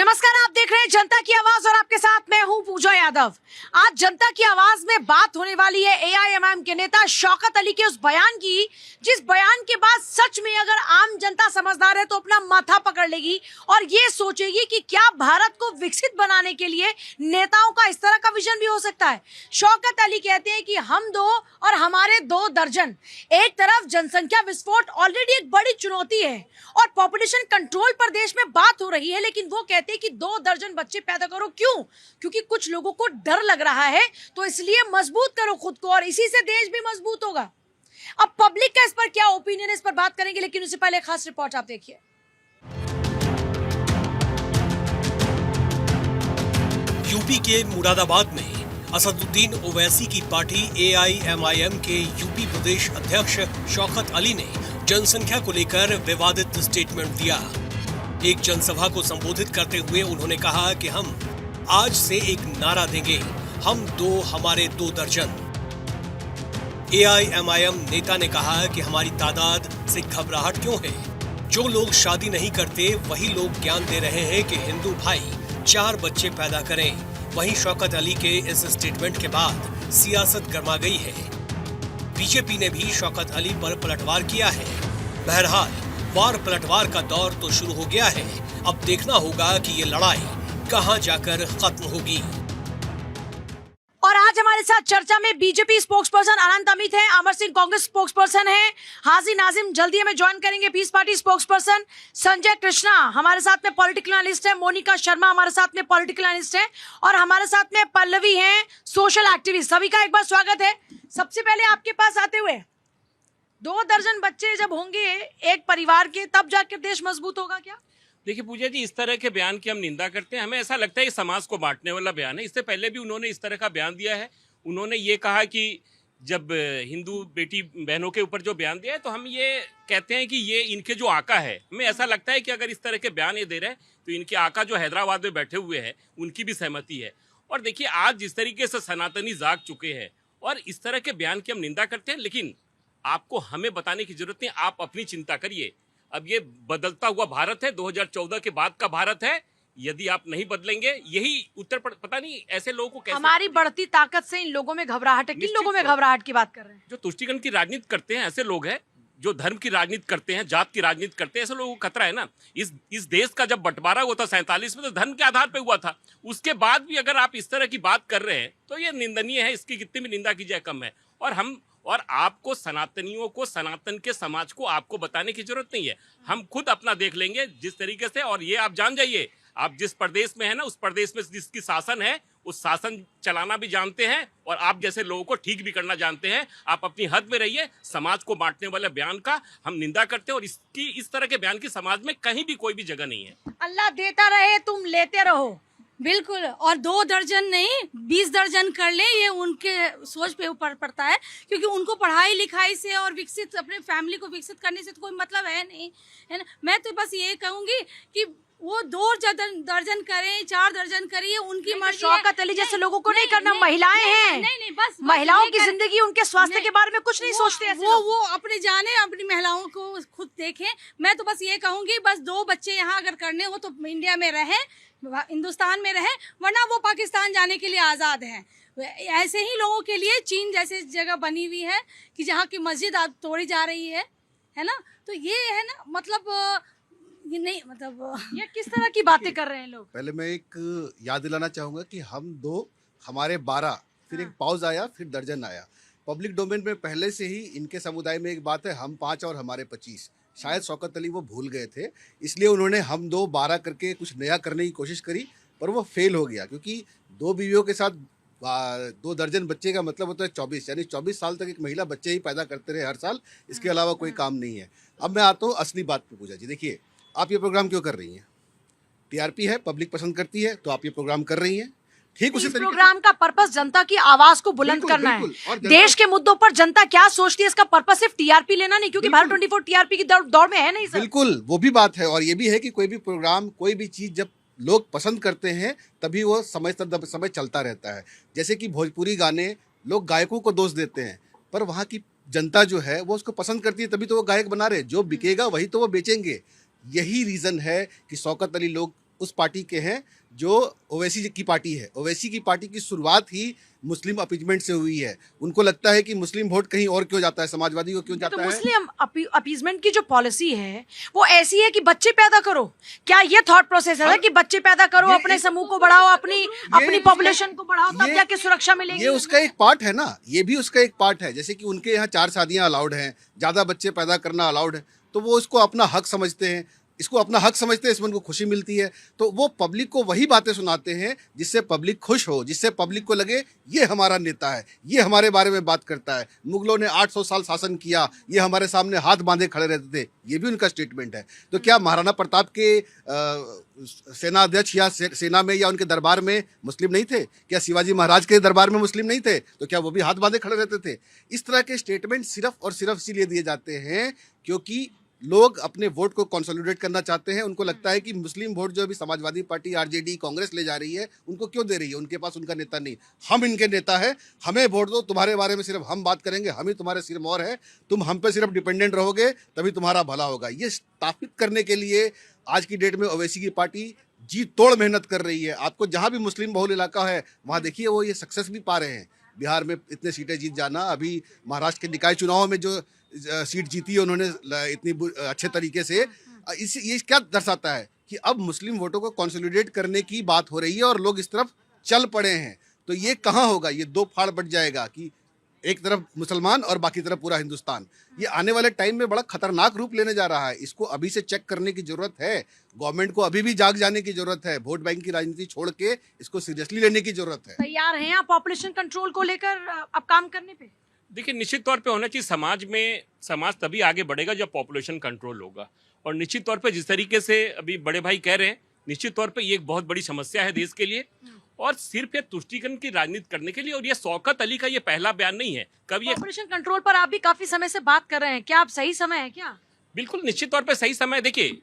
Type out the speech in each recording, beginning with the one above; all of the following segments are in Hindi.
नमस्कार, आप देख रहे हैं जनता की आवाज और आपके साथ मैं हूं पूजा यादव। आज जनता की आवाज में बात होने वाली है एआईएमआईएम के नेता शौकत अली के उस बयान की, जिस बयान के बाद सच में अगर आम जनता समझदार है तो अपना माथा पकड़ लेगी और ये सोचेगी कि क्या भारत को विकसित बनाने के लिए नेताओं का इस तरह का विजन भी हो सकता है। शौकत अली कहते हैं कि हम दो और हमारे 2 दर्जन। एक तरफ जनसंख्या विस्फोट ऑलरेडी एक बड़ी चुनौती है और पॉपुलेशन कंट्रोल पर देश में बात हो रही है, लेकिन वो कहते हैं कि 2 दर्जन बच्चे पैदा करो। क्यों? क्योंकि कुछ लोगों को डर लग रहा है, तो इसलिए मजबूत करो खुद को और इसी से देश भी मजबूत होगा। अब पब्लिक का इस पर क्या ओपिनियन है, इस पर बात करेंगे, लेकिन उससे पहले खास रिपोर्ट आप देखिए। यूपी के मुरादाबाद में असदुद्दीन ओवैसी की पार्टी एआईएमआईएम के यूपी प्रदेश अध्यक्ष शौकत अली ने जनसंख्या को लेकर विवादित स्टेटमेंट दिया। एक जनसभा को संबोधित करते हुए उन्होंने कहा कि हम आज से एक नारा देंगे, हम 2 हमारे 2 दर्जन। एआईएमआईएम नेता ने कहा कि हमारी तादाद से घबराहट क्यों है? जो लोग शादी नहीं करते वही लोग ज्ञान दे रहे हैं कि हिंदू भाई 4 बच्चे पैदा करें। वहीं शौकत अली के इस स्टेटमेंट के बाद सियासत गर्मा गई है। बीजेपी ने भी शौकत अली पर पलटवार किया है। बहरहाल वार पलटवार का दौर तो शुरू हो गया है। अब देखना होगा कि ये लड़ाई कहां जाकर खत्म होगी। और आज हमारे साथ चर्चा में बीजेपी स्पोक्सपर्सन अनंत अमित हैं, अमर सिंह कांग्रेस स्पोक्सपर्सन हैं, हाजी नाजिम जल्दी हमें ज्वाइन करेंगे, पीस पार्टी स्पोक्सपर्सन, संजय कृष्णा हमारे साथ में पॉलिटिकल एनालिस्ट है, मोनिका शर्मा हमारे साथ में पॉलिटिकल एनालिस्ट है और हमारे साथ में पल्लवी हैं, सोशल एक्टिविस्ट। सभी का एक बार स्वागत है। सबसे पहले आपके पास आते हुए, 2 दर्जन बच्चे जब होंगे एक परिवार के, तब जाकर देश मजबूत होगा क्या? देखिए पूजा जी, इस तरह के बयान की हम निंदा करते हैं। हमें ऐसा लगता है कि समाज को बांटने वाला बयान है। इससे पहले भी उन्होंने इस तरह का बयान दिया है। उन्होंने ये कहा कि जब हिंदू बेटी बहनों के ऊपर जो बयान दिया है, तो हम ये कहते हैं कि ये इनके जो आका है, हमें ऐसा लगता है कि अगर इस तरह के बयान ये दे रहे हैं तो इनके आका जो हैदराबाद में बैठे हुए हैं उनकी भी सहमति है। और देखिए, आज जिस तरीके से सनातनी जाग चुके हैं और इस तरह के बयान की हम निंदा करते हैं, लेकिन आपको हमें बताने की जरूरत नहीं, आप अपनी चिंता करिए। अब ये बदलता हुआ भारत है, 2014 के बाद का भारत है। यदि आप नहीं बदलेंगे, यही उत्तर पता नहीं ऐसे लोगों को कैसे। हमारी बढ़ती ताकत से इन लोगों में घबराहट है। किन लोगों में घबराहट की बात कर रहे हैं? जो तुष्टिकरण की राजनीति करते हैं ऐसे लोग हैं, जो धर्म की राजनीति करते हैं, जात की राजनीति करते हैं, ऐसे लोगों को खतरा है ना। इस देश का जब बंटवारा हुआ था 47 में, तो धर्म के आधार पर हुआ था। उसके बाद भी अगर आप इस तरह की बात कर रहे हैं तो ये निंदनीय है। इसकी कितनी भी निंदा की जाए कम है। और आपको, सनातनियों को, सनातन के समाज को आपको बताने की जरूरत नहीं है। हम खुद अपना देख लेंगे जिस तरीके से। और ये आप जान जाइए, आप जिस प्रदेश में है ना, उस प्रदेश में जिसकी शासन है, उस शासन चलाना भी जानते हैं और आप जैसे लोगों को ठीक भी करना जानते हैं। आप अपनी हद में रहिए। समाज को बांटने वाले बयान का हम निंदा करते हैं और इस तरह के बयान की समाज में कहीं भी कोई भी जगह नहीं है। अल्लाह देता रहे, तुम लेते रहो। बिल्कुल। और 2 दर्जन नहीं, 20 दर्जन कर ले, ये उनके सोच पे ऊपर पड़ता है। क्योंकि उनको पढ़ाई लिखाई से और विकसित, अपने फैमिली को विकसित करने से तो कोई मतलब है नहीं, है ना। मैं तो बस ये कहूंगी कि वो 2 दर्जन करें, 4 दर्जन करें, उनकी मर्जी। शौकत अली जैसे लोगों को नहीं करना। महिलाएं हैं, नहीं, बस महिलाओं की जिंदगी, उनके स्वास्थ्य के बारे में कुछ नहीं सोचते ऐसे लोग। वो अपने जाने, अपनी महिलाओं को खुद देखें। मैं तो बस ये कहूंगी, बस 2 बच्चे यहाँ अगर करने हो तो इंडिया में रहे, हिंदुस्तान में रहे, वरना वो पाकिस्तान जाने के लिए आज़ाद हैं। ऐसे ही लोगों के लिए चीन जैसे जगह बनी हुई है कि जहाँ की मस्जिद तोड़ी जा रही है ना। तो ये है ना, मतलब ये नहीं, मतलब ये किस तरह की बातें कर रहे हैं लोग। पहले मैं एक याद दिलाना चाहूँगा कि हम 2 हमारे 12, फिर एक पॉज आया, फिर दर्जन आया। पब्लिक डोमेन में पहले से ही इनके समुदाय में एक बात है, हम 5 और हमारे 25। शायद शौकत अली वो भूल गए थे, इसलिए उन्होंने हम 2 12 करके कुछ नया करने की कोशिश करी, पर वो फेल हो गया। क्योंकि 2 बीवियों के साथ 2 दर्जन बच्चे का मतलब होता है 24, यानी 24 साल तक एक महिला बच्चे ही पैदा करते रहे हर साल। इसके अलावा कोई काम नहीं है। अब मैं आता हूँ असली बात पे। पूजा जी, देखिए, आप ये प्रोग्राम क्यों कर रही हैं? टीआरपी है, पब्लिक पसंद करती है, तो आप ये प्रोग्राम कर रही हैं। ठीक उसी प्रोग्राम का पर्पस जनता की आवाज को बुलंद करना है। देश के मुद्दों पर जनता क्या सोचती है, इसका पर्पस सिर्फ टीआरपी लेना नहीं, क्योंकि भारत 24 टीआरपी की दौड़ में है नहीं सर। बिल्कुल, वो भी बात है। और ये भी है कि कोई भी प्रोग्राम, कोई भी चीज जब लोग पसंद करते हैं तभी वो समय चलता रहता है। जैसे कि भोजपुरी गाने, लोग गायकों को दोष देते हैं, पर वहाँ की जनता जो है वो उसको पसंद करती है, तभी तो वो गायक बना रहे। जो बिकेगा वही तो वो बेचेंगे। यही रीजन है कि शौकत अली लोग उस पार्टी के हैं जो ओवैसी की पार्टी है। ओवैसी की पार्टी की शुरुआत ही मुस्लिम अपीजमेंट से हुई है। उनको लगता है कि मुस्लिम वोट कहीं और क्यों जाता है, समाजवादी को क्यों तो जाता है। मुस्लिम अपीजमेंट की जो पॉलिसी है वो ऐसी है कि बच्चे पैदा करो। क्या ये थॉट प्रोसेस है कि बच्चे पैदा करो, अपने समूह को बढ़ाओ, अपनी पॉपुलेशन को बढ़ाओ, तब जाके सुरक्षा मिलेगी? ये उसका एक पार्ट है ना, ये भी उसका एक पार्ट है। जैसे कि उनके यहाँ 4 शादियां अलाउड हैं, ज्यादा बच्चे पैदा करना अलाउड है, तो वो इसको अपना हक समझते हैं, इसको अपना हक समझते हैं, इसमें उनको खुशी मिलती है। तो वो पब्लिक को वही बातें सुनाते हैं जिससे पब्लिक खुश हो, जिससे पब्लिक को लगे ये हमारा नेता है, ये हमारे बारे में बात करता है। मुगलों ने 800 साल शासन किया, ये हमारे सामने हाथ बांधे खड़े रहते थे, ये भी उनका स्टेटमेंट है। तो क्या महाराणा प्रताप के सेना अध्यक्ष या सेना में या उनके दरबार में मुस्लिम नहीं थे? क्या शिवाजी महाराज के दरबार में मुस्लिम नहीं थे? तो क्या वो भी हाथ बांधे खड़े रहते थे? इस तरह के स्टेटमेंट सिर्फ और सिर्फ इसीलिए दिए जाते हैं क्योंकि लोग अपने वोट को कंसोलिडेट करना चाहते हैं। उनको लगता है कि मुस्लिम वोट जो अभी समाजवादी पार्टी, आरजेडी, कांग्रेस ले जा रही है, उनको क्यों दे रही है? उनके पास उनका नेता नहीं, हम इनके नेता है, हमें वोट दो, तुम्हारे बारे में सिर्फ हम बात करेंगे, हम ही तुम्हारे सिरमौर है, तुम हम पे सिर्फ डिपेंडेंट रहोगे तभी तुम्हारा भला होगा। ये स्थापित करने के लिए आज की डेट में ओवैसी की पार्टी जी तोड़ मेहनत कर रही है। आपको जहाँ भी मुस्लिम बहुल इलाका है वहाँ देखिए वो ये सक्सेस भी पा रहे हैं। बिहार में इतने सीटें जीत जाना, अभी महाराष्ट्र के निकाय चुनाव में जो सीट जीती है उन्होंने इतनी अच्छे तरीके से, ये क्या दर्शाता है कि अब मुस्लिम वोटों को कंसोलिडेट करने की बात हो रही है और लोग इस तरफ चल पड़े हैं। तो ये कहाँ होगा? ये दो फाड़ बढ़ जाएगा कि एक तरफ मुसलमान और बाकी तरफ पूरा हिंदुस्तान। ये आने वाले टाइम में बड़ा खतरनाक रूप लेने जा रहा है। इसको अभी से चेक करने की जरूरत है। गवर्नमेंट को अभी भी जाग जाने की जरूरत है। वोट बैंक की राजनीति छोड़ के इसको सीरियसली लेने की जरूरत है। तैयार हैं आप पॉपुलेशन कंट्रोल को लेकर अब काम करने पे? देखिए, निश्चित तौर पे होना चाहिए। समाज तभी आगे बढ़ेगा जब पॉपुलेशन कंट्रोल होगा। और निश्चित तौर पे जिस तरीके से अभी बड़े भाई कह रहे हैं, निश्चित तौर पे ये एक बहुत बड़ी समस्या है देश के लिए, और सिर्फ ये तुष्टीकरण की राजनीति करने के लिए। और ये शौकत अली का ये पहला बयान नहीं है। कभी पॉपुलेशन कंट्रोल पर आप भी काफी समय से बात कर रहे हैं, क्या आप सही समय है क्या? बिल्कुल निश्चित तौर पे सही समय है। देखिए,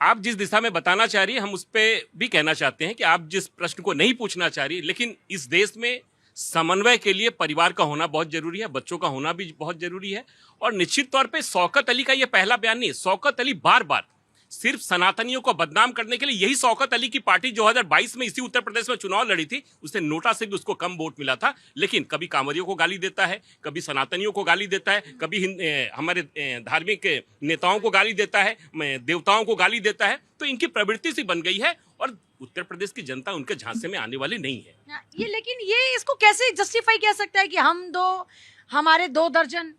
आप जिस दिशा में बताना चाह रही है, हम उस पर भी कहना चाहते हैं कि आप जिस प्रश्न को नहीं पूछना चाह रही, लेकिन इस देश में समन्वय के लिए परिवार का होना बहुत जरूरी है, बच्चों का होना भी बहुत जरूरी है। और निश्चित तौर पे शौकत अली का ये पहला बयान नहीं है। शौकत अली बार बार सिर्फ सनातनियों को बदनाम करने के लिए, यही शौकत अली की पार्टी 2022 में इसी उत्तर प्रदेश में चुनाव लड़ी थी, उसने नोटा से भी उसको कम वोट मिला था। लेकिन कभी कांवरियों को गाली देता है, कभी सनातनियों को गाली देता है, कभी हमारे धार्मिक नेताओं को गाली देता है, देवताओं को गाली देता है। तो इनकी प्रवृत्ति सी बन गई है और उत्तर प्रदेश की जनता उनके झांसे में आने वाली नहीं है। ये लेकिन ये इसको कैसे जस्टिफाई किया सकता है कि हमारे 2 दर्जन?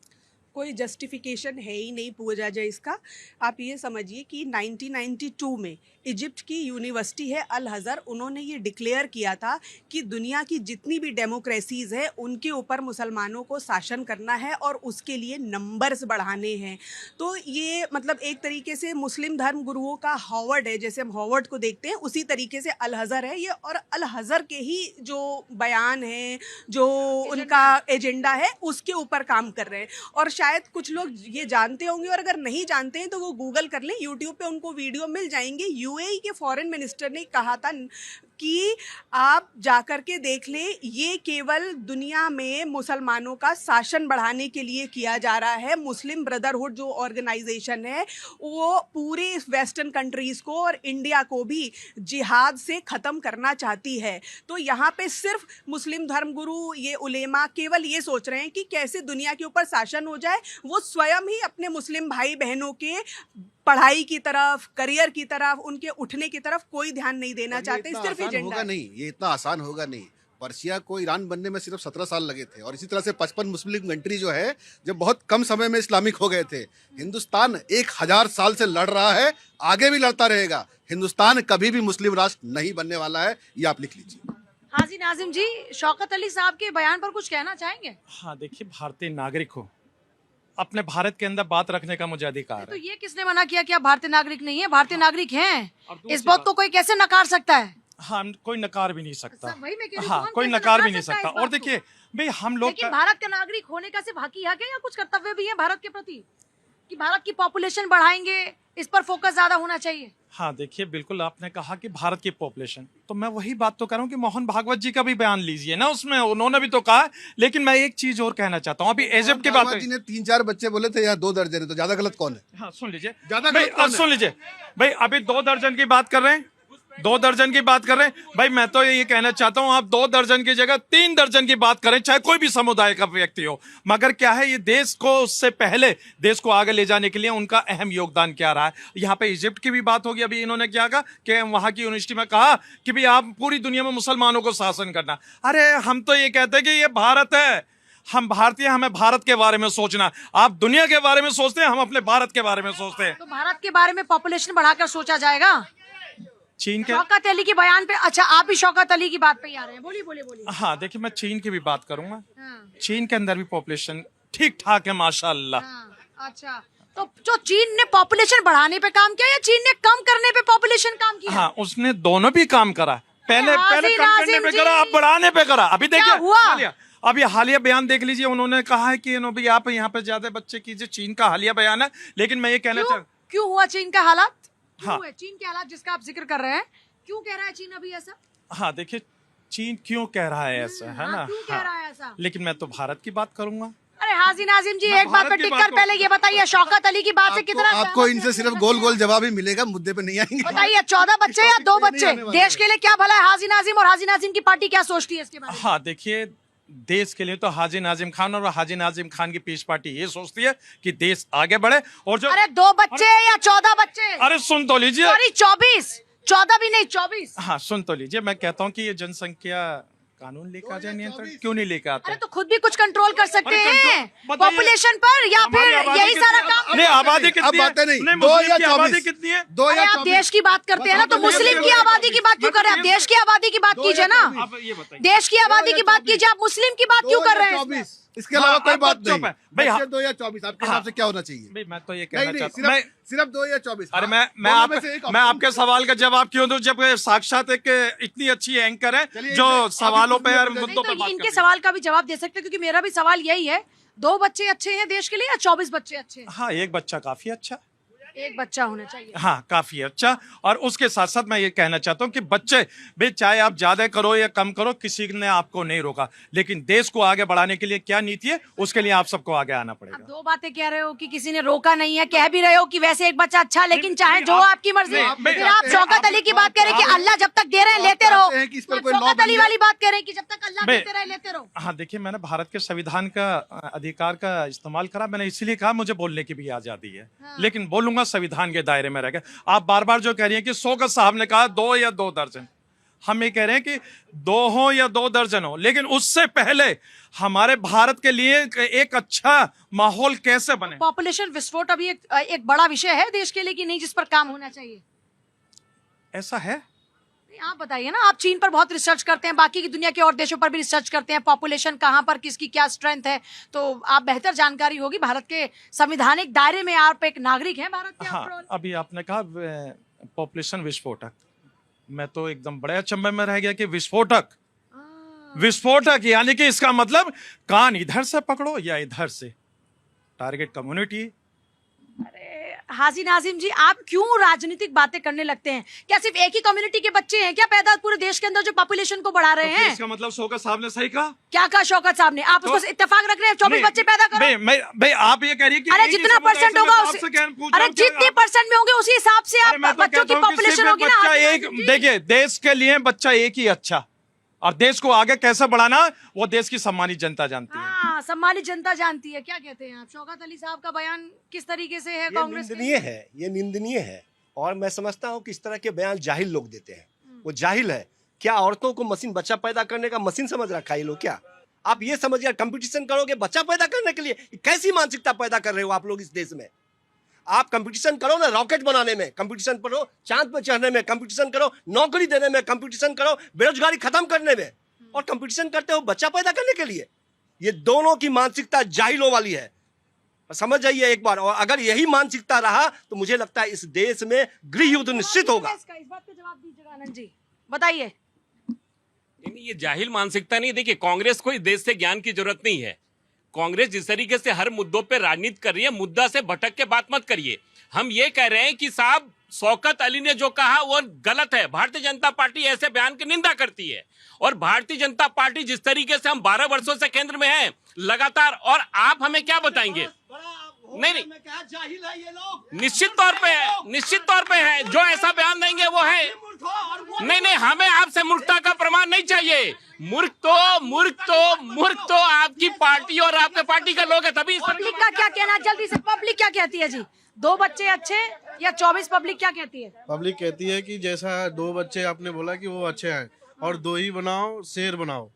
कोई जस्टिफिकेशन है ही नहीं पूजा जाए इसका। आप ये समझिए कि 1992 में इजिप्ट की यूनिवर्सिटी है अल अज़हर, उन्होंने ये डिक्लेयर किया था कि दुनिया की जितनी भी डेमोक्रेसीज़ है उनके ऊपर मुसलमानों को शासन करना है और उसके लिए नंबर्स बढ़ाने हैं। तो ये मतलब एक तरीके से मुस्लिम धर्म गुरुओं का हॉवर्ड है, जैसे हम हॉवर्ड को देखते हैं उसी तरीके से अल अज़हर है ये। और अल अज़हर के ही जो बयान है, जो उनका एजेंडा है, उसके ऊपर काम कर रहे हैं। और शायद कुछ लोग ये जानते होंगे और अगर नहीं जानते हैं तो वो गूगल कर लें, यूट्यूब पे उनको वीडियो मिल जाएंगे। यूएई के फॉरेन मिनिस्टर ने कहा था कि आप जाकर के देख लें, ये केवल दुनिया में मुसलमानों का शासन बढ़ाने के लिए किया जा रहा है। मुस्लिम ब्रदरहुड जो ऑर्गेनाइजेशन है वो पूरे वेस्टर्न कंट्रीज़ को और इंडिया को भी जिहाद से ख़त्म करना चाहती है। तो यहाँ पे सिर्फ मुस्लिम धर्मगुरु, ये उलेमा केवल ये सोच रहे हैं कि कैसे दुनिया के ऊपर शासन हो जाए। वो स्वयं ही अपने मुस्लिम भाई बहनों के पढ़ाई की तरफ, करियर की तरफ, उनके उठने की तरफ कोई ध्यान नहीं देना चाहते। सिर्फ एजेंडा होगा नहीं, ये इतना आसान होगा नहीं। पर्शिया को ईरान बनने में सिर्फ 17 साल लगे थे और इसी तरह से 55 मुस्लिम कंट्री जो है जब बहुत कम समय में इस्लामिक हो गए थे। हिंदुस्तान 1000 साल से लड़ रहा है, आगे भी लड़ता रहेगा। हिंदुस्तान कभी भी मुस्लिम राष्ट्र नहीं बनने वाला है, ये आप लिख लीजिए। हाजी नाजिम जी, शौकत अली साहब के बयान पर कुछ कहना चाहेंगे? हाँ, देखिए, भारतीय नागरिक हो, अपने भारत के अंदर बात रखने का मुझे अधिकार है। तो ये किसने मना किया कि आप भारतीय नागरिक नहीं है? भारतीय नागरिक हैं। और इस बात को कोई कैसे नकार सकता है? हाँ, कोई नकार भी नहीं सकता। वही मैं कह रही हूँ, हाँ, कौन कोई कैसे नकार भी नकार नहीं सकता है सकता। इस बात और को? देखिए भाई, हम लोग लेकिन भारत का नागरिक होने का सिर्फ हक ही हक है या कुछ कर्तव्य भी है भारत के प्रति कि भारत की पॉपुलेशन बढ़ाएंगे, इस पर फोकस ज्यादा होना चाहिए? हाँ, देखिए, बिल्कुल आपने कहा कि भारत की पॉपुलेशन, तो मैं वही बात तो कर रहा हूँ कि मोहन भागवत जी का भी बयान लीजिए ना, उसमें उन्होंने भी तो कहा। लेकिन मैं एक चीज और कहना चाहता हूँ, अभी इजिप्ट की बात जी ने 3-4 बच्चे बोले थे, यहाँ 2 दर्जन है, तो ज्यादा गलत कौन है? हाँ, सुन लीजिए ज्यादा भाई, गलत कौन है? सुन लीजिए भाई, अभी 2 दर्जन की बात कर रहे हैं। 2 दर्जन की बात कर रहे हैं भाई। मैं तो ये कहना चाहता हूं, आप 2 दर्जन की जगह 3 दर्जन की बात करें, चाहे कोई भी समुदाय का व्यक्ति हो। मगर क्या है, ये देश को उससे पहले देश को आगे ले जाने के लिए उनका अहम योगदान क्या रहा है। यहाँ पे इजिप्ट की भी बात होगी। अभी इन्होंने क्या कहा कि वहां की यूनिवर्सिटी में कहा कि भाई आप पूरी दुनिया में मुसलमानों को शासन करना। अरे हम तो ये कहते हैं कि ये भारत है, हम भारतीय, हमें भारत के बारे में सोचना। आप दुनिया के बारे में सोचते हैं, हम अपने भारत के बारे में सोचते हैं। तो भारत के बारे में पॉपुलेशन बढ़ाकर सोचा जाएगा। चीन के, शौकत अली के बयान पे, अच्छा आप भी शौकत अली की बात पे ही आ रहे हैं, बोलिए बोलिए बोलिए। हाँ देखिए, मैं चीन की भी बात करूंगा। हाँ, चीन के अंदर भी पॉपुलेशन ठीक ठाक है माशाअल्लाह। हाँ, अच्छा तो जो चीन ने पॉपुलेशन बढ़ाने पे काम किया या चीन ने कम करने पे पॉपुलेशन काम किया? हाँ, उसने दोनों भी काम करा। पहले हाजी कम करने नाजिम पे जी। करा, अब बढ़ाने पे करा। अभी क्या देखिए हुआ? अभी हालिया बयान देख लीजिए। उन्होंने कहा है कि भी आप यहाँ पे ज्यादा बच्चे कीजिए। चीन का हालिया बयान है। लेकिन मैं ये कहना क्यों चाहता, क्यों हुआ चीन का हालात? क्यों हाँ। हुए चीन के हालात जिसका आप जिक्र कर रहे हैं? क्यों कह रहा है चीन अभी ऐसा? हाँ देखिए, चीन क्यों कह रहा है ऐसा, है ना। क्यों कह रहा है ऐसा? लेकिन मैं तो भारत की बात करूंगा। अरे हाजी नाजिम जी, मैं एक बात पे भारत की टिक बात कर को- पहले ये बताइए, शौकत अली की बात से कितना आपको सहमत इनसे हैं? सिर्फ गोल गोल जवाब ही मिलेगा, मुद्दे पे नहीं आएंगे। बताइए, 14 बच्चे या 2 नहीं बच्चे आने वाले देश के लिए क्या भला है? हाजी नाजिम और हाजी नाजिम की पार्टी क्या सोचती है इसके बारे में? हाँ देखिए, देश के लिए तो हाजी नाजिम खान और हाजी नाजिम खान की पीस पार्टी ये सोचती है कि देश आगे बढ़े। और जो, अरे 2 बच्चे या 14 बच्चे? अरे सुन तो लीजिए। सॉरी 24, 14 भी नहीं 24। हाँ सुन तो लीजिए, मैं कहता हूँ कि ये जनसंख्या कानून लेकर आ जाए नियंत्रण, क्यों नहीं लेकर आता? अरे तो खुद भी कुछ कंट्रोल कर सकते अरे हैं कंट्रोल बताइए। पॉपुलेशन पर, या हमारी फिर आबादी यही कितनी सारा है? काम? नहीं, आबादी कितनी अब बातें नहीं, नहीं, 2 मुस्लिम या की आबादी 24 कितनी है? 2 अरे या आप 24 देश की बात करते हैं ना, तो मुस्लिम की आबादी की बात क्यों कर रहे हैं? आप देश की आबादी की बात कीजिए ना। अब ये बताइए। देश की आबादी की बात कीजिए, आप मुस्लिम की बात क्यों कर रहे हैं? 24 इसके अलावा कोई अब बात चुप नहीं। है। भाई, हाँ। 2 या 24 आपके हिसाब से क्या होना चाहिए? भाई मैं तो ये नहीं कहना नहीं, चाहता हूँ, सिर्फ 2 या 24। अरे हाँ, मैं दोनों में से एक मैं option आपके सवाल का जवाब क्यों दूं, जब साक्षात एक इतनी अच्छी एंकर है चलिए, जो आप सवालों इस पे और मुद्दे मुद्दों नहीं, पे तो बात इनके करती है। सवाल का भी जवाब दे सकते हैं, क्योंकि मेरा भी सवाल यही है, 2 बच्चे अच्छे हैं देश के लिए या 24 बच्चे अच्छे हैं? हाँ, एक बच्चा काफी अच्छा। एक बच्चा होना चाहिए। हाँ काफी अच्छा। और उसके साथ साथ मैं ये कहना चाहता हूँ कि बच्चे भाई चाहे आप ज्यादा करो या कम करो, किसी ने आपको नहीं रोका, लेकिन देश को आगे बढ़ाने के लिए क्या नीति है, उसके लिए आप सबको आगे आना अब पड़ेगा। 2 बातें कह रहे हो कि किसी ने रोका नहीं है, कह भी रहे हो कि वैसे एक बच्चा अच्छा, लेकिन चाहे जो आपकी मर्जी। नहीं, फिर आप शौकत अली की बात कह रहे हैं कि अल्लाह जब तक दे रहे हैं लेते रहो, हैं कि इस पर और कोई law शौकत बन अली जाए। वाली बात कह रहे हैं कि जब तक अल्लाह भाई, देते रहे लेते रहो। हाँ देखिए, मैंने भारत के संविधान का अधिकार का इस्तेमाल करा। मैंने इसीलिए कहा मुझे बोलने की भी आजादी है, लेकिन बोलूंगा संविधान के दायरे में रहकर। आप बार बार जो कह रही हैं कि शौकत साहब ने कहा 2 या 2 दर्जन, हम ये कह रहे हैं कि 2 हो या 2 दर्जन हो, लेकिन उससे पहले हमारे भारत के लिए एक अच्छा माहौल कैसे बने। पॉपुलेशन विस्फोट अभी एक बड़ा विषय है देश के लिए कि नहीं, जिस पर काम होना चाहिए? ऐसा है। आप बताइए ना, आप चीन पर बहुत रिसर्च करते हैं, बाकी की दुनिया के और देशों पर भी रिसर्च करते हैं, पॉपुलेशन कहाँ पर किसकी क्या स्ट्रेंथ है, तो आप बेहतर जानकारी होगी। भारत के संवैधानिक दायरे में आप एक नागरिक हैं भारत के, after हाँ, all। अभी आपने कहा पॉपुलेशन विस्फोटक, मैं तो एकदम बड़े अचंभे में रह गया कि विस्फोटक विस्फोटक, यानी कि इसका मतलब कान इधर से पकड़ो या इधर से, टारगेट कम्युनिटी। अरे हाजी नाजिम जी, आप क्यों राजनीतिक बातें करने लगते हैं? क्या सिर्फ एक ही कम्युनिटी के बच्चे हैं क्या पैदा पूरे देश के अंदर जो पॉपुलेशन को बढ़ा रहे हैं? इसका मतलब शौकत साहब ने सही कहा। क्या कहा शौकत साहब ने? आप तो- उसको इत्तेफाक रख रहे हैं 24 बच्चे पैदा करो? भाई आप ये कह रही है कि अरे एक ही जितना समुदाय परसेंट से होगा मैं उसी, आपसे क्या पूछ रहा अरे हूं कि जितने आप- परसेंट में होंगे उसी हिसाब से अरे मैं आप तो बच्चों कहता की हूं कि पॉपुलेशन सिर्फ होगी ना। बच्चा हाजी एक, नाजिम जी। देखिए देश के लिए बच्चा एक ही अच्छा, और देश को आगे कैसे बढ़ाना वो देश की सम्मानित जनता जानती है। हाँ, सम्मानित जनता जानती है। क्या कहते हैं आप? शौकत अली साहब का बयान किस तरीके से है ये कांग्रेस के? निंदनीय है, ये निंदनीय है। और मैं समझता हूँ कि इस तरह के बयान जाहिल लोग देते हैं। वो जाहिल है। क्या औरतों को मशीन, बच्चा पैदा करने का मशीन समझ रखा है ये लोग? क्या आप ये समझिए कंपटीशन करोगे बच्चा पैदा करने के लिए? कैसी मानसिकता पैदा कर रहे हो आप लोग इस देश में? आप कंपटीशन करो ना, रॉकेट बनाने में कंपटीशन करो, चांद पर चढ़ने में कंपटीशन करो, नौकरी देने में कंपटीशन करो, बेरोजगारी खत्म करने में, और कंपटीशन करते हो बच्चा पैदा करने के लिए। ये दोनों की मानसिकता जाहिलों वाली है, समझ जाइए एक बार। और अगर यही मानसिकता रहा तो मुझे लगता है इस देश में गृह युद्ध निश्चित होगा। इस बात पे जवाब दीजिएगा आनंद जी, बताइए। नहीं, ये जाहिल मानसिकता नहीं। देखिए, कांग्रेस को इस देश से ज्ञान की जरूरत नहीं है। कांग्रेस जिस तरीके से हर मुद्दों पे राजनीति कर रही है, मुद्दा से भटक के बात मत करिए। हम ये कह रहे हैं कि साहब शौकत अली ने जो कहा वो गलत है। भारतीय जनता पार्टी ऐसे बयान की निंदा करती है, और भारतीय जनता पार्टी जिस तरीके से हम 12 वर्षों से केंद्र में हैं लगातार, और आप हमें क्या बताएंगे? नहीं निश्चित तौर पे है जो ऐसा बयान देंगे वो है। नहीं हमें आपसे मूर्खता का प्रमाण नहीं चाहिए। मूर्ख तो आपकी पार्टी और आपके पार्टी का लोग है, तभी पब्लिक का क्या कहना, जल्दी से पब्लिक क्या कहती है जी? 2 बच्चे अच्छे या 24 पब्लिक क्या कहती है? पब्लिक कहती है कि जैसा 2 बच्चे आपने बोला कि वो अच्छे हैं, और 2 ही बनाओ, शेर बनाओ।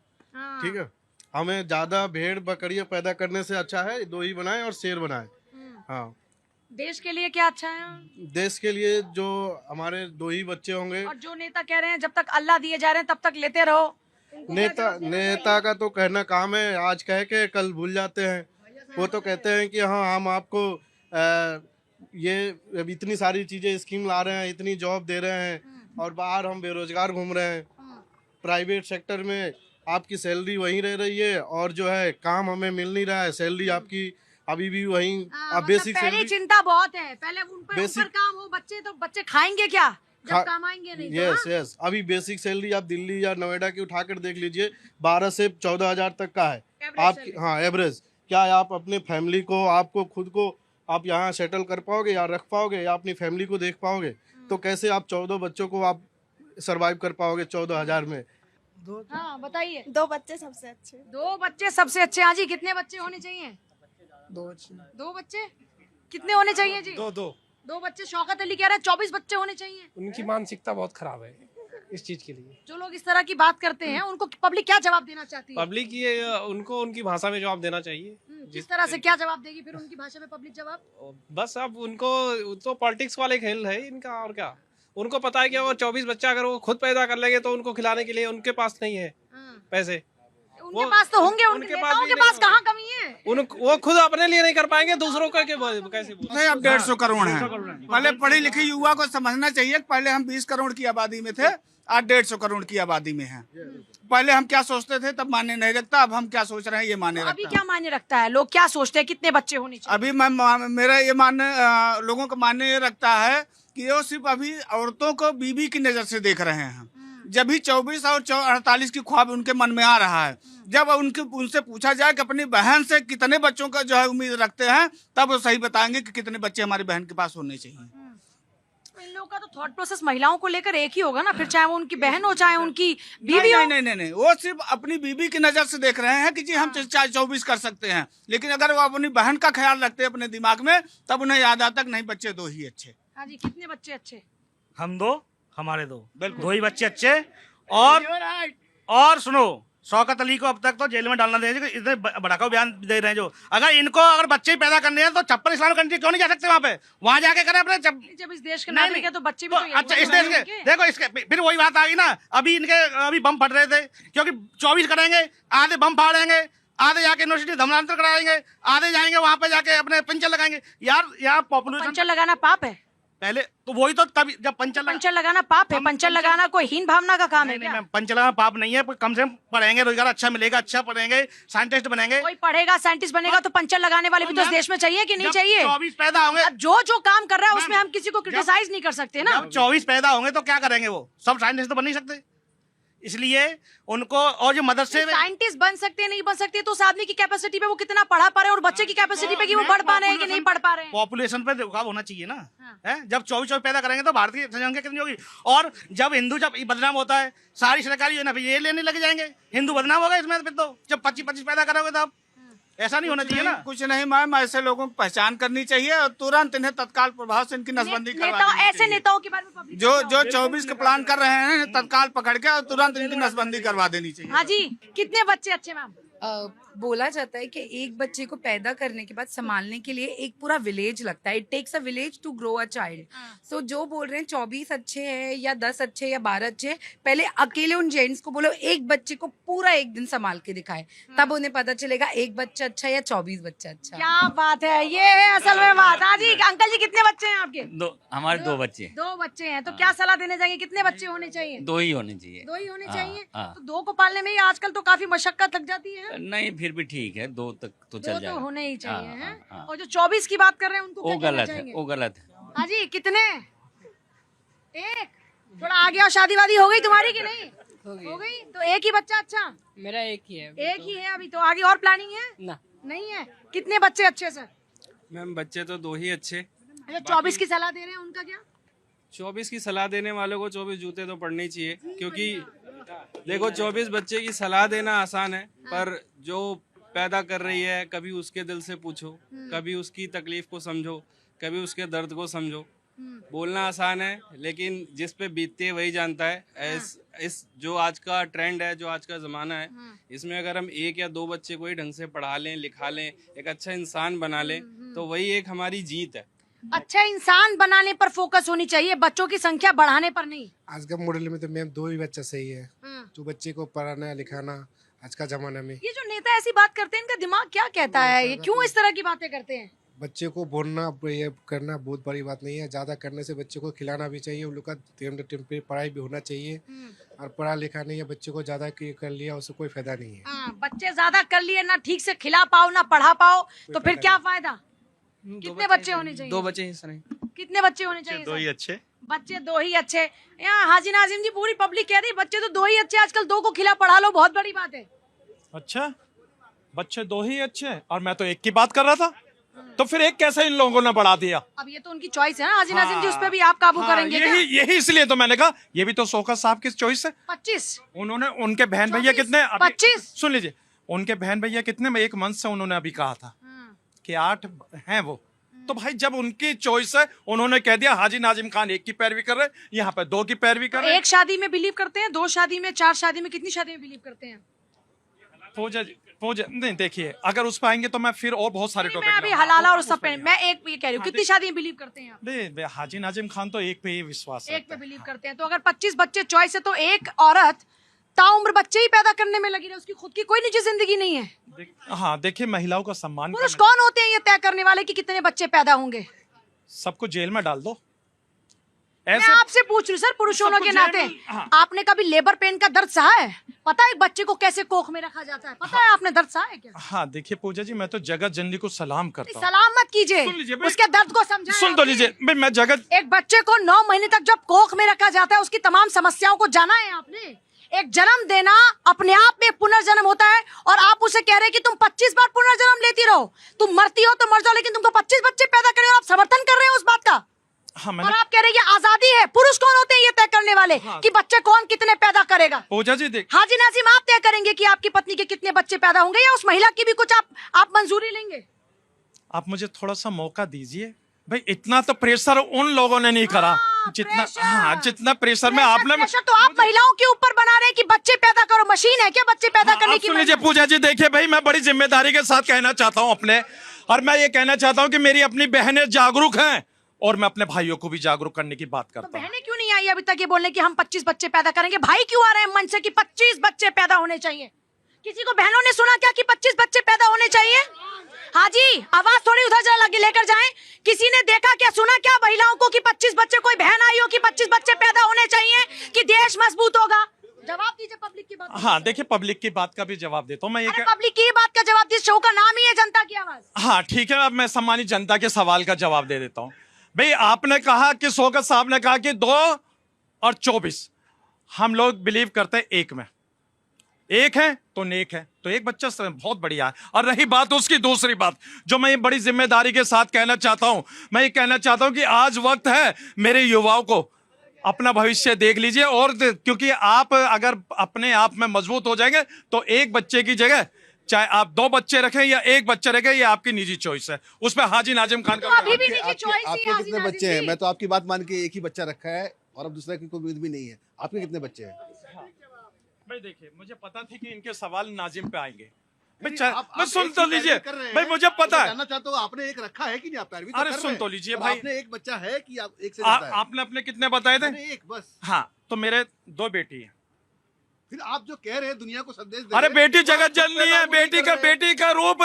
ठीक है, हमें ज्यादा भेड़ बकरियां पैदा करने से अच्छा है 2 ही बनाए और शेर बनाए। हाँ, देश के लिए क्या अच्छा है? देश के लिए जो हमारे 2 ही बच्चे होंगे। और जो नेता कह रहे हैं जब तक अल्लाह दिए जा रहे हैं तब तक लेते रहो, नेता का तो कहना काम है, आज कह के कल भूल जाते हैं। वो तो कहते हैं कि हाँ हम आपको ये इतनी सारी चीजें स्कीम ला रहे हैं, इतनी जॉब दे रहे हैं, और बाहर हम बेरोजगार घूम रहे हैं। प्राइवेट सेक्टर में आपकी सैलरी वहीं रह रही है, और जो है काम हमें मिल नहीं रहा है, सैलरी आपकी अभी भी वहीं। बेसिक पहले सैलरी, चिंता बहुत है, पहले उन पर ऊपर काम हो, बच्चे खाएंगे क्या जब कमाएंगे नहीं? यस अभी बेसिक सैलरी आप दिल्ली या नोएडा की उठाकर देख लीजिए, 12 से 14 हजार तक का है आपकी। हाँ, एवरेज। क्या आप अपने फैमिली को, आपको खुद को आप यहाँ सेटल कर पाओगे या रख पाओगे, या अपनी फैमिली को देख पाओगे? तो कैसे आप 14 बच्चों को आप सरवाइव कर पाओगे 14,000 में? हाँ बताइए। 2 बच्चे सबसे अच्छे। 2 बच्चे सबसे अच्छे। हाँ जी, कितने बच्चे होने चाहिए? 2 बच्चे कितने होने चाहिए जी? 2 बच्चे। शौकत अली कह रहा है 24 बच्चे होने चाहिए। उनकी मानसिकता बहुत खराब है इस चीज के लिए। जो लोग इस तरह की बात करते हैं उनको पब्लिक क्या जवाब देना चाहती है? पब्लिक ये उनको उनकी भाषा में जवाब देना चाहिए। जिस तरह से क्या जवाब देगी फिर उनकी भाषा में पब्लिक जवाब? बस अब उनको तो पॉलिटिक्स वाले खेल है इनका, और क्या। उनको पता है कि वो 24 बच्चा अगर वो खुद पैदा कर लेंगे तो उनको खिलाने के लिए उनके पास नहीं है पैसे। उनके पास तो होंगे, उनके पास कहाँ कमी है? वो खुद अपने लिए नहीं कर पाएंगे, दूसरों का कैसे बोल? नहीं, अब 150 करोड़ है। पहले पढ़े लिखे युवा को समझना चाहिए, पहले हम 20 करोड़ की आबादी में थे, आज 150 करोड़ की आबादी में हैं। पहले हम क्या सोचते थे तब मायने नहीं रखता, अब हम क्या सोच रहे हैं ये मायने रखता है। अभी क्या मायने रखता है? लोग क्या सोचते हैं कितने बच्चे होने चाहिए? अभी मेरा ये मानने, लोगों का मानने ये रखता है कि वो सिर्फ अभी औरतों को बीबी की नजर से देख रहे हैं। जब भी 24 और 48 की ख्वाब उनके मन में आ रहा है, जब उनसे पूछा जाए कि अपनी बहन से कितने बच्चों का जो है उम्मीद रखते हैं, तब वो सही बताएंगे कि कितने बच्चे हमारी बहन के पास होने चाहिए। इन लोगों का तो थॉट प्रोसेस महिलाओं को लेकर एक ही होगा ना, फिर चाहे वो उनकी बहन हो चाहे उनकी बीवी हो। नहीं, वो सिर्फ अपनी बीवी की नजर से देख रहे हैं कि जी हम चाहे 24 कर सकते हैं, लेकिन अगर वो अपनी बहन का ख्याल रखते हैं अपने दिमाग में, तब उन्हें याद आता कि नहीं बच्चे 2 ही अच्छे। हाँ जी, कितने बच्चे अच्छे? हम 2, हमारे 2 ही बच्चे अच्छे। और सुनो, शौकत अली को अब तक तो जेल में डालना देंगे, इतने भड़काऊ बयान दे रहे हैं जो। अगर बच्चे पैदा करने हैं तो छप्पर इस्लामिक कंट्री क्यों नहीं जा सकते? वहाँ जाके करें अपने। जब इस देश के नागरिक है तो बच्चे भी तो अच्छा, इस देश के देखो, इसके फिर वही बात आ गई ना। अभी बम फट रहे थे क्योंकि 24 करेंगे, आधे बम फाड़ेंगे, आधे जाके यूनिवर्सिटी धर्मांतर कराएंगे, आधे जाएंगे वहाँ पे जाके अपने पंचर लगाएंगे। यार यहाँ पॉपुलेशन। पंचर लगाना पाप है? पहले तो वही तो, तभी जब पंचर लगाना पाप है? पंचर लगाना कोई हीन भावना का काम है क्या? नहीं, पंचर लगाना पाप नहीं है, पर कम से कम पढ़ेंगे, रोजगार अच्छा मिलेगा, अच्छा पढ़ेंगे, साइंटिस्ट बनेंगे। कोई पढ़ेगा, साइंटिस्ट बनेगा तो पंचर लगाने वाले भी तो इस देश में चाहिए कि नहीं चाहिए? 24 पैदा होंगे, जो काम कर रहा है उसमें हम किसी को क्रिटिसाइज नहीं कर सकते ना। 24 पैदा होंगे तो क्या करेंगे? वो सब साइंटिस्ट तो बन नहीं सकते, इसलिए उनको। और जो मदरसे में साइंटिस्ट बन सकते नहीं बन सकते तो उस आदमी की कैपेसिटी पे वो कितना पढ़ा पा रहे हैं, और बच्चे की कैपेसिटी पे कि वो पढ़ पा रहे हैं कि नहीं पढ़ पा रहे हैं। पॉपुलेशन पे रुकाव होना चाहिए ना। है, जब 24 पैदा करेंगे तो भारत की जनसंख्या कितनी होगी? और जब हिंदू जब बदनाम होता है, सारी सरकारी योजना ये लेने लग जाएंगे, हिंदू बदनाम होगा इसमें। फिर तो जब 25 पैदा करोगे तब ऐसा नहीं होना चाहिए ना। कुछ नहीं मैम, ऐसे लोगों को पहचान करनी चाहिए और तुरंत इन्हें तत्काल प्रभाव से इनकी नसबंदी करवा देनी चाहिए। ऐसे नेताओं के बारे में जो 24 के प्लान कर रहे हैं, तत्काल पकड़ के और तुरंत इनकी नसबंदी करवा देनी चाहिए। हाँ जी, कितने बच्चे अच्छे मैम? बोला जाता है कि एक बच्चे को पैदा करने के बाद संभालने के लिए एक पूरा विलेज लगता है। It takes a village to grow a child. So जो बोल रहे हैं 24 अच्छे हैं या 10 अच्छे या 12 अच्छे, पहले अकेले उन जेंट्स को बोलो एक बच्चे को पूरा एक दिन संभाल के दिखाए, तब उन्हें पता चलेगा एक बच्चा अच्छा या 24 बच्चा अच्छा। क्या बात है, ये है असल में बात। हाँ जी, अंकल जी कितने बच्चे हैं आपके? हमारे 2 बच्चे। 2 बच्चे हैं, तो क्या सलाह देने जाएंगे? कितने बच्चे होने चाहिए? 2 ही होने चाहिए। 2 ही होने चाहिए। हाँ। तो 2 को पालने में ही आजकल तो काफी मशक्कत लग जाती है। नहीं, फिर भी ठीक है, 2 तक तो चल जाएगा। 2 तो होने ही चाहिए हैं। हाँ। और जो 24 की बात कर रहे हैं उनको क्या कहना चाहेंगे? वो गलत है। हाँ जी, कितने? 1? थोड़ा आगे और शादी वादी हो गई तुम्हारी कि नहीं? हो गई। तो एक ही बच्चा अच्छा? मेरा एक ही है। एक ही है अभी, तो आगे और प्लानिंग है? ना, नहीं है। कितने बच्चे अच्छे सर? मैम बच्चे तो दो ही अच्छे। अच्छा 24 की सलाह दे रहे हैं, उनका क्या? 24 की सलाह देने वालों को 24 जूते तो पड़ने ही चाहिए, क्योंकि देखो 24 बच्चे की सलाह देना आसान है, पर जो पैदा कर रही है कभी उसके दिल से पूछो, कभी उसकी तकलीफ को समझो, कभी उसके दर्द को समझो। बोलना आसान है लेकिन जिस पे बीतती है वही जानता है। इस जो आज का ट्रेंड है, जो आज का ज़माना है, इसमें अगर हम एक या दो बच्चे को ही ढंग से पढ़ा लें, लिखा लें, एक अच्छा इंसान बना लें, तो वही एक हमारी जीत है। अच्छा इंसान बनाने पर फोकस होनी चाहिए, बच्चों की संख्या बढ़ाने पर नहीं। आज का मॉडल में तो मैम दो ही बच्चा सही है, जो बच्चे को पढ़ाना लिखाना आज का जमाना में। ये जो नेता ऐसी बात करते हैं, इनका दिमाग क्या कहता है? ये क्यों इस तरह की बातें करते हैं? बच्चे को बोलना ये करना बहुत बड़ी बात नहीं है, ज्यादा करने से बच्चे को खिलाना भी चाहिए, उन लोग का टाइम पे पढ़ाई भी होना चाहिए, और पढ़ा लिखा नहीं है बच्चे को ज्यादा कर लिया उससे कोई फायदा नहीं है। बच्चे ज्यादा कर लिए, ना ठीक से खिला पाओ ना पढ़ा पाओ, तो फिर क्या फायदा? कितने बच्चे होने चाहिए? 2 बच्चे ही सही। कितने बच्चे होने चाहिए? 2 ही अच्छे। बच्चे 2 ही अच्छे। यहाँ हाजी नाजिम जी पूरी पब्लिक कह रही बच्चे तो 2 ही अच्छे, आजकल 2 को खिला पढ़ा लो, बहुत बड़ी बात है। अच्छा बच्चे 2 ही अच्छे और मैं तो 1 की बात कर रहा था, तो फिर 1 कैसे इन लोगों ने बढ़ा दिया? अब ये तो उनकी चॉइस है ना हाजी नाजिम जी, उस पर भी आप काबू करेंगे क्या? यही इसलिए तो मैंने कहा ये भी तो शौकत साहब की चॉइस है। 25 उन्होंने, उनके बहन भैया कितने? 25। सुन लीजिए, उनके बहन भैया कितने? 1 मंथ से उन्होंने अभी कहा था कि 8 हैं वो। तो भाई जब उनकी चॉइस है, उन्होंने कह दिया हाजी नाजिम खान 1 की पैरवी कर रहे हैं, यहाँ पे 2 की पैरवी कर रहे हैं। 1 शादी में बिलीव करते हैं, 2 शादी में, 4 शादी में, कितनी शादी में बिलीव करते हैं? पूजा नहीं, देखिए अगर उस पर आएंगे तो मैं फिर और बहुत सारे टॉपिक, मैं अभी हलाला और सब पे, मैं एक ये कह रही हूँ, कितनी शादी में बिलीव करते हैं आप? नहीं, हाजी नाजिम खान तो 1 पे ही विश्वास है। 1 पे बिलीव करते हैं। तो अगर 25 बच्चे चॉइस है, तो एक औरत ताउम्र बच्चे ही पैदा करने में लगी रही, उसकी खुद की कोई निजी जिंदगी नहीं है। हाँ देखिए, महिलाओं का सम्मान पुरुष कौन होते हैं ये तय करने वाले कि कितने बच्चे पैदा होंगे? सबको जेल में डाल दो। मैं आपसे पूछ रही हूँ सर, पुरुष होने के नाते आपने कभी लेबर पेन का दर्द सहा है? पता है एक बच्चे को कैसे कोख में रखा जाता है? पता है आपने दर्द सहा है क्या? हाँ देखिए पूजा जी, मैं तो जगत जननी को सलाम करता हूँ। सलाम मत कीजिए, उसके दर्द को समझाएं। सुन तो लीजिए भाई, मैं जगत, एक बच्चे को 9 महीने तक जब कोख में रखा जाता है, उसकी तमाम समस्याओं को जाना है आपने। एक जन्म देना अपने आप में एक पुनर्जन्म होता है, और आप उसे कह रहे हैं कि तुम 25 बार पुनर्जन्म लेती रहो, तुम मरती हो तो मर जाओ, लेकिन तुमको 25 बच्चे पैदा करें, आप समर्थन कर रहे हैं उस बात का। हाँ, और आप कह रहे हैं ये आजादी है। पुरुष कौन होते हैं ये तय करने वाले कि बच्चे कौन कितने पैदा करेगा? पूजा जी देख, हाजी नाजिम आप तय करेंगे कि आपकी पत्नी के कितने बच्चे पैदा होंगे, या उस महिला की भी कुछ आप मंजूरी लेंगे? आप मुझे थोड़ा सा मौका दीजिए भाई, इतना तो प्रेशर उन लोगों ने नहीं करा जितना प्रेशर में आपने। प्रेशर तो आप महिलाओं के ऊपर बना रहे हैं कि बच्चे पैदा करो। मशीन है क्या बच्चे पैदा करने की? सुन लीजिए पूजा जी, देखिए भाई, मैं बड़ी जिम्मेदारी के साथ कहना चाहता हूँ अपने, और मैं ये कहना चाहता हूँ कि मेरी अपनी बहनें जागरूक हैं, और मैं अपने भाइयों को भी जागरूक करने की बात करता हूँ। बहनें क्यों नहीं आई अभी तक ये बोलने कि हम 25 बच्चे पैदा करेंगे? भाई क्यों आ रहे हैं मन से कि 25 बच्चे पैदा होने चाहिए? किसी को बहनों ने सुना क्या कि 25 बच्चे पैदा होने चाहिए? हाजी आवाज थोड़ी उधर जरा लेकर जाएं। किसी ने देखा क्या, सुना क्या महिलाओं को कि 25 बच्चे, कोई बहन आई हो कि 25 बच्चे पैदा होने चाहिए कि देश मजबूत होगा? जवाब दीजिए पब्लिक की बात। हाँ देखिए, पब्लिक की बात का भी जवाब देता हूँ मैं। ये पब्लिक की बात का जवाब दीजिए, शो का नाम ही है जनता की आवाज। हाँ ठीक है, अब मैं सम्मानित जनता के सवाल का जवाब दे देता हूँ। भाई आपने कहा कि शौकत साहब ने कहा कि 2 और 24, हम लोग बिलीव करते हैं 1 में। 1 है तो नेक है, तो 1 बच्चा बहुत बढ़िया है। और रही बात उसकी दूसरी बात, जो मैं ये बड़ी जिम्मेदारी के साथ कहना चाहता हूं, मैं ये कहना चाहता हूं कि आज वक्त है मेरे युवाओं को अपना भविष्य देख लीजिए, और क्योंकि आप अगर अपने आप में मजबूत हो जाएंगे तो 1 बच्चे की जगह चाहे आप 2 बच्चे रखें या 1 बच्चा रखें, ये आपकी निजी चॉइस है। उस पर हाजी नाजिम खान का अभी भी निजी चॉइस ही है। आपके कितने बच्चे हैं? मैं तो आपकी बात मान के 1 ही बच्चा रखा है, और अब दूसरा की कोई उम्मीद भी नहीं है। आपके कितने बच्चे हैं? भाई देखिए, मुझे पता थी कि इनके सवाल नाजिम पे आएंगे। मैं सुन तो लीजिए भाई, मुझे पता है। जानना चाहता हूँ आपने 1 रखा है कि नहीं? आप पैरवी अरे सुन तो लीजिए भाई, आपने 1 बच्चा है कि आप 1 से ज्यादा है? आपने अपने कितने बताए थे? 1 बस। हाँ, तो मेरे 2 बेटी हैं। फिर आप जो कह रहे हैं दुनिया को संदेश दे, अरे बेटी जगत जननी है, बेटी का रूप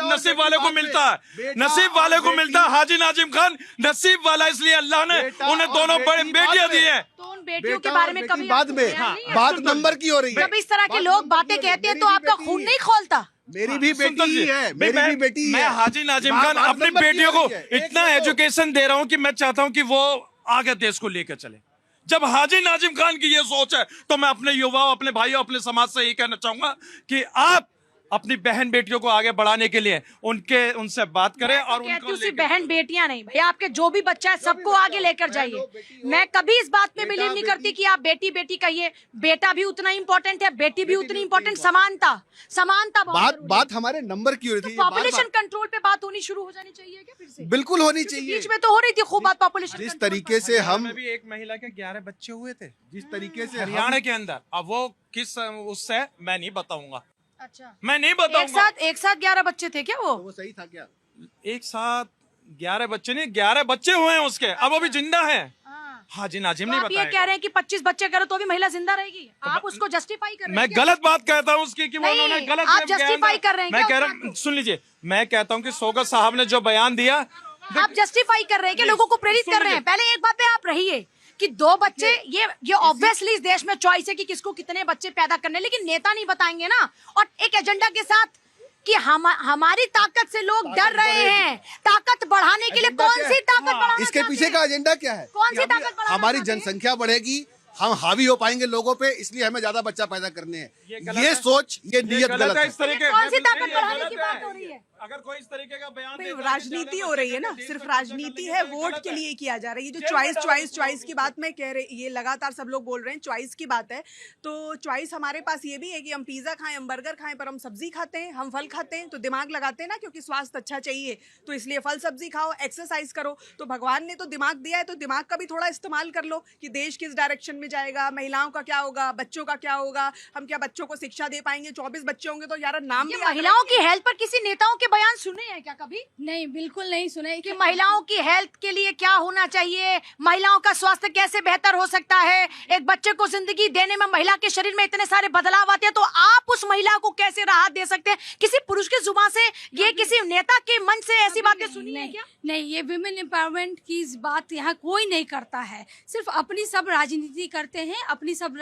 नसीब वाले को मिलता है, नसीब वाले को मिलता है। हाजी नाजिम खान नसीब वाला, इसलिए अल्लाह ने उन्हें दोनों बड़ी बेटियां दी हैं। तो उन बेटियों के बारे में कभी बाद में बात नंबर की हो रही है। जब इस तरह के लोग बातें कहते हैं तो आपका खून नहीं खोलता? मेरी भी बेटी ही है, मेरी भी बेटी है। मैं हाजी नाजिम खान अपनी बेटियों को इतना एजुकेशन दे रहा हूँ कि मैं चाहता हूँ कि वो आगे देश को लेकर चले। जब हाजी नाजिम खान की ये सोच है, तो मैं अपने युवाओं, अपने भाइयों, अपने समाज से यही कहना चाहूंगा कि आप अपनी बहन बेटियों को आगे बढ़ाने के लिए उनसे बात करें और कहती उनको हूँ सिर्फ बहन बेटियां नहीं भैया, आपके जो भी बच्चा है सबको आगे लेकर जाइए। मैं कभी इस बात में बिलीव नहीं करती कि आप बेटी बेटी कहिए, बेटा भी उतना इंपॉर्टेंट है, बेटी भी उतनी इंपॉर्टेंट। समानता बात हमारे नंबर की हो रही थी। पॉपुलेशन कंट्रोल पे बात होनी शुरू हो जानी चाहिए क्या फिर से? बिल्कुल होनी चाहिए। बीच में तो हो रही थी खूब बात पॉपुलेशन। जिस तरीके से हम भी एक महिला के 11 बच्चे हुए थे जिस तरीके से हरियाणा के अंदर, अब वो किस उससे मैं नहीं बताऊंगा। अच्छा, मैं नहीं बताऊंगा। एक साथ 11 बच्चे थे क्या वो? वो सही था क्या? एक साथ 11 बच्चे नहीं, 11 बच्चे हुए हैं उसके, अब वो भी जिंदा है। हाँ जी, नाजिम नहीं आप ये बताएगा। कह रहे हैं कि 25 बच्चे करो तो भी महिला जिंदा रहेगी? आप उसको जस्टिफाई कर रहे हैं? मैं गलत बात कहता हूँ उसकी कि वो नहीं, उन्होंने गलत आप बयान justify दिया। कर रहे हैं मैं क्या कह उस रहा हूँ, सुन लीजिए, मैं कहता हूँ कि सोगत साहब ने जो बयान दिया, आप जस्टिफाई कर रहे हैं कि लोगों को प्रेरित कर रहे हैं। पहले एक बात पे आप रहिए कि 2 बच्चे, ये ऑब्वियसली इस देश में चॉइस है कि किसको कितने बच्चे पैदा करने, लेकिन नेता नहीं बताएंगे ना, और एक एजेंडा के साथ कि हमारी ताकत से लोग डर रहे हैं। ताकत बढ़ाने के लिए कौन सी ताकत बढ़ाना इसके चाहते पीछे हैं? का एजेंडा क्या है? कौन सी कि ताकत बढ़ाना हमारी चाहते हैं? जनसंख्या बढ़ेगी, हम हावी हो पाएंगे लोगों पे, इसलिए हमें ज्यादा बच्चा पैदा करने हैं। ये सोच, ये नियत गलत है। इस तरीके कौन सी ताकत बढ़ाने की बात हो रही है? अगर कोई इस तरीके का बयान भाई, देता है कि राजनीति ज्यादा हो रही है ना, बच्चे सिर्फ पैदा राजनीति करना है, तो वोट गलत के है। लिए किया जा रहा है। ये जो जेल में चॉइस की बात मैं कह रही, ये लगातार सब लोग बोल रहे हैं चॉइस की बात है। तो चॉइस हमारे पास ये भी है कि हम पिज्जा खाएं, हम बर्गर खाएं, पर हम सब्जी खाते हैं, हम फल खाते हैं, तो दिमाग लगाते हैं ना, क्योंकि स्वास्थ्य अच्छा चाहिए, तो इसलिए फल सब्जी खाओ, एक्सरसाइज करो। तो भगवान ने तो दिमाग दिया है, तो दिमाग का भी थोड़ा इस्तेमाल कर लो कि देश किस डायरेक्शन में जाएगा, महिलाओं का क्या होगा, बच्चों का क्या होगा, हम क्या बच्चों को शिक्षा दे पाएंगे? 24 बच्चे होंगे तो यार नाम ये भी याद महिलाओं रहेंगे। की हेल्थ पर किसी नेताओं के बयान सुने हैं क्या कभी? नहीं, बिल्कुल नहीं सुने कि महिलाओं की हेल्थ के लिए क्या होना चाहिए, महिलाओं का स्वास्थ्य कैसे बेहतर हो सकता है, एक बच्चे को जिंदगी देने में महिला के शरीर में इतने सारे बदलाव आते हैं, तो आप उस महिला को कैसे राहत दे सकते हैं? किसी पुरुष की जुबान से, ये किसी नेता के मन से ऐसी बातें सुनी है क्या? नहीं, ये विमेन एम्पावरमेंट की बात यहाँ कोई नहीं करता है। सिर्फ अपनी सब राजनीति करते हैं, अपनी सब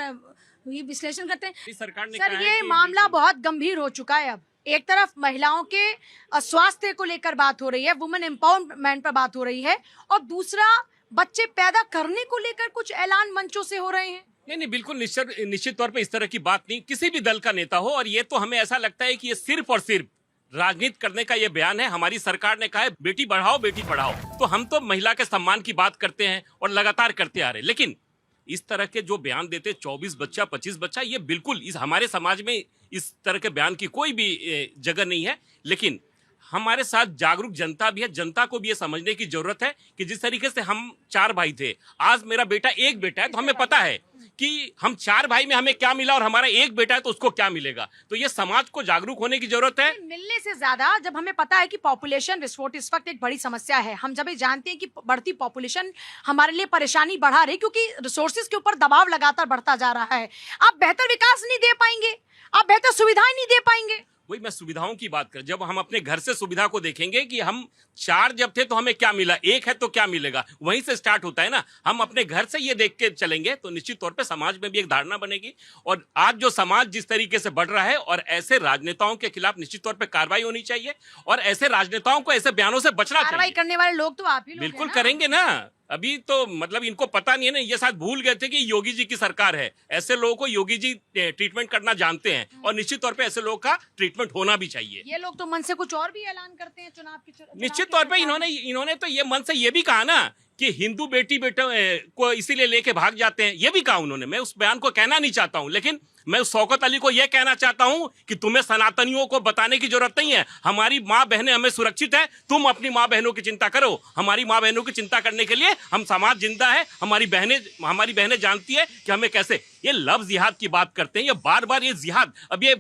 ये विश्लेषण करते हैं। सरकार ने सर, कहा है ये कि मामला बहुत गंभीर हो चुका है। अब एक तरफ महिलाओं के स्वास्थ्य को लेकर बात हो रही है, वुमेन एम्पावरमेंट पर बात हो रही है, और दूसरा बच्चे पैदा करने को लेकर कुछ ऐलान मंचों से हो रहे हैं। नहीं, बिल्कुल निश्चित तौर पे इस तरह की बात नहीं, किसी भी दल का नेता हो। और ये तो हमें ऐसा लगता है कि ये सिर्फ और सिर्फ राजनीति करने का ये बयान है। हमारी सरकार ने कहा है बेटी बढ़ाओ बेटी पढ़ाओ, तो हम तो महिला के सम्मान की बात करते हैं और लगातार करते आ रहे हैं। लेकिन इस तरह के जो बयान देते 24 बच्चा 25 बच्चा, ये बिल्कुल इस हमारे समाज में इस तरह के बयान की कोई भी जगह नहीं है। लेकिन हमारे साथ जागरूक जनता भी है, जनता को भी ये समझने की जरूरत है कि जिस तरीके से हम 4 भाई थे, आज मेरा बेटा एक बेटा है, तो हमें पता है कि हम 4 भाई में हमें क्या मिला और हमारा एक बेटा है तो उसको क्या मिलेगा। तो ये समाज को जागरूक होने की जरूरत है। मिलने से ज्यादा जब हमें पता है कि पॉपुलेशन विस्फोट इस वक्त एक बड़ी समस्या है, हम जब ये जानते हैं कि बढ़ती पॉपुलेशन हमारे लिए परेशानी बढ़ा रही, क्योंकि रिसोर्सेज के ऊपर दबाव लगातार बढ़ता जा रहा है, आप बेहतर विकास नहीं दे पाएंगे, आप बेहतर सुविधाएं नहीं दे पाएंगे। वही मैं सुविधाओं की बात कर, जब हम अपने घर से सुविधा को देखेंगे कि हम 4 जब थे तो हमें क्या मिला, 1 है तो क्या मिलेगा, वहीं से स्टार्ट होता है ना। हम अपने घर से ये देख के चलेंगे तो निश्चित तौर पे समाज में भी एक धारणा बनेगी। और आज जो समाज जिस तरीके से बढ़ रहा है, और ऐसे राजनेताओं के खिलाफ निश्चित तौर पे कार्रवाई होनी चाहिए, और ऐसे राजनेताओं को ऐसे बयानों से बचना कार्रवाई चाहिए। करने वाले लोग तो आप ही लोग बिल्कुल हैं ना? करेंगे ना। अभी तो मतलब इनको पता नहीं है ना, ये शायद भूल गए थे कि योगी जी की सरकार है। ऐसे लोगों को योगी जी ट्रीटमेंट करना जानते हैं, और निश्चित तौर पे ऐसे लोगों का ट्रीटमेंट होना भी चाहिए। ये लोग तो मन से कुछ और भी ऐलान करते हैं चुनाव की। निश्चित तौर पे इन्होंने तो ये मन से ये भी कहा ना कि हिंदू बेटी बेटा को इसीलिए लेके भाग जाते हैं, ये भी कहा उन्होंने। मैं उस बयान को कहना नहीं चाहता हूं, लेकिन मैं शौकत अली को यह कहना चाहता हूं कि तुम्हें सनातनियों को बताने की जरूरत नहीं है। हमारी माँ बहनें हमें सुरक्षित है, तुम अपनी माँ बहनों की चिंता करो। हमारी माँ बहनों की चिंता करने के लिए हम समाज जिंदा है, हमारी बहनें जानती है कि हमें कैसे। ये लफ्ज जिहाद की बात करते हैं, ये बार बार ये जिहाद, अब ये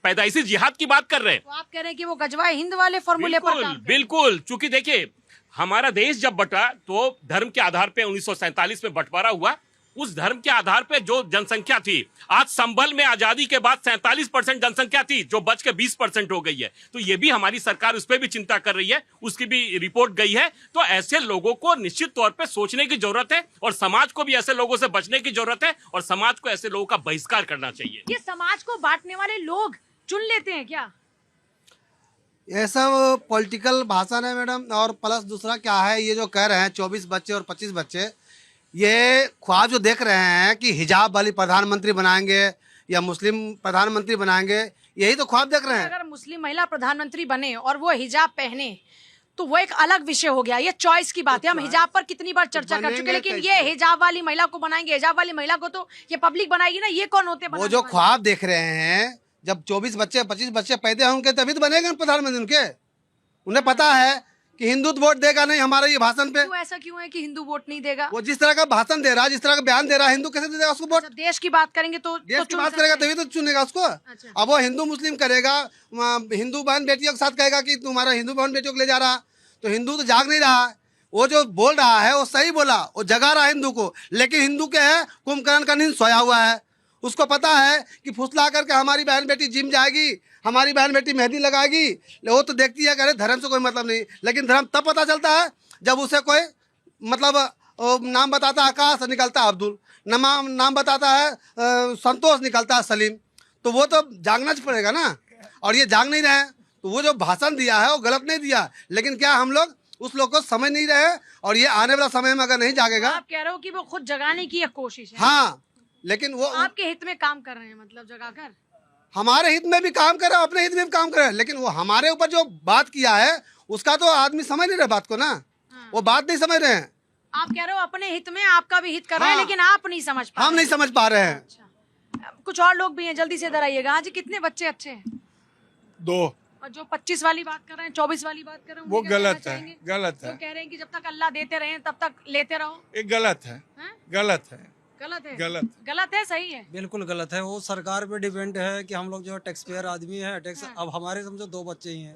पैदाइशी जिहाद की बात कर रहे हैं। तो आप कह रहे हैं कि वो गजवा हिंद वाले फॉर्मूले पर काम कर रहे हैं। बिल्कुल, चूंकि देखिए हमारा देश जब बटा तो धर्म के आधार पे 1947 में बंटवारा हुआ। उस धर्म के आधार पे जो जनसंख्या थी, आज संभल में आजादी के बाद 47% जनसंख्या थी, जो बच के 20% हो गई है। तो ये भी हमारी सरकार उस पर भी चिंता कर रही है, उसकी भी रिपोर्ट गई है। तो ऐसे लोगों को निश्चित तौर पे सोचने की जरूरत है, और समाज को भी ऐसे लोगों से बचने की जरूरत है, और समाज को ऐसे लोगों का बहिष्कार करना चाहिए। ये समाज को बांटने वाले लोग चुन लेते हैं क्या? ये सब पॉलिटिकल भाषण है मैडम। और प्लस दूसरा क्या है, ये जो कह रहे हैं 24 बच्चे और 25 बच्चे, ये ख्वाब जो देख रहे हैं कि हिजाब वाली प्रधानमंत्री बनाएंगे या मुस्लिम प्रधानमंत्री बनाएंगे, यही तो ख्वाब देख रहे हैं। अगर मुस्लिम महिला प्रधानमंत्री बने और वो हिजाब पहने तो वो एक अलग विषय हो गया। ये चॉइस की बात है, हम हिजाब पर कितनी बार चर्चा कर चुके, लेकिन ये हिजाब वाली महिला को बनाएंगे, हिजाब वाली महिला को तो ये पब्लिक बनाएगी ना, ये कौन होते वो जो ख्वाब देख रहे हैं, जब 24 बच्चे 25 बच्चे पैदा होंगे तभी तो बनेगा प्रधानमंत्री उनके। उन्हें पता है कि हिंदू वोट देगा नहीं हमारे ये भाषण पे। ऐसा क्यों है कि हिंदू वोट नहीं देगा? वो जिस तरह का भाषण दे रहा है, जिस तरह का बयान दे रहा है, हिंदू कैसे देगा उसको वोट? देश की बात करेंगे तो देश की बात करेगा तभी तो चुनेगा उसको। अब वो हिंदू मुस्लिम करेगा, हिंदू बहन बेटियों के साथ कहेगा कि तुम्हारा हिंदू बहन बेटियों को ले जा रहा, तो हिंदू तो जाग नहीं रहा है। वो जो बोल रहा है वो सही बोला, वो जगा रहा है हिंदू को, लेकिन हिंदू क्या है, कुंभकर्ण का नींद सोया हुआ है। उसको पता है कि फुसला करके हमारी बहन बेटी जिम जाएगी, हमारी बहन बेटी मेहंदी लगाएगी, वो तो देखती है कि अरे धर्म से कोई मतलब नहीं। लेकिन धर्म तब पता चलता है जब उसे कोई मतलब नाम बताता है आकाश, निकलता है अब्दुल, नाम बताता है संतोष, निकलता है सलीम। तो वो तो जागना पड़ेगा ना, और ये जाग नहीं रहे। तो वो जो भाषण दिया है वो गलत नहीं दिया, लेकिन क्या हम लोग उस लोग को समझ नहीं रहे, और ये आने वाला समय में अगर नहीं जागेगा। आप कह रहे हो कि वो खुद जगाने की एक कोशिश है। हाँ, लेकिन वो आपके हित में काम कर रहे हैं, मतलब जगाकर हमारे हित में भी काम करे, अपने हित में भी काम करे, लेकिन वो हमारे ऊपर जो बात किया है उसका तो आदमी समझ नहीं रहे बात को ना। वो बात नहीं समझ रहे हैं। आप कह रहे हो अपने हित में आपका भी हित कर रहे हैं, लेकिन आप नहीं समझ पा हम नहीं समझ पा रहे हैं। कुछ और लोग भी हैं, जल्दी से इधर आइएगा। हाँ जी, कितने बच्चे अच्छे हैं? 2। और जो 25 वाली बात कर रहे हैं, 24 वाली बात कर रहे हैं, वो गलत है, गलत तो है। कह रहे हैं कि जब तक अल्लाह देते रहे तब तक लेते रहो। ये गलत है, गलत है, गलत है, गलत है, सही है? बिल्कुल गलत है। वो सरकार पे डिपेंड है कि हम लोग जो टैक्स पेयर आदमी है, टैक्स अब हमारे समझो 2 बच्चे ही हैं,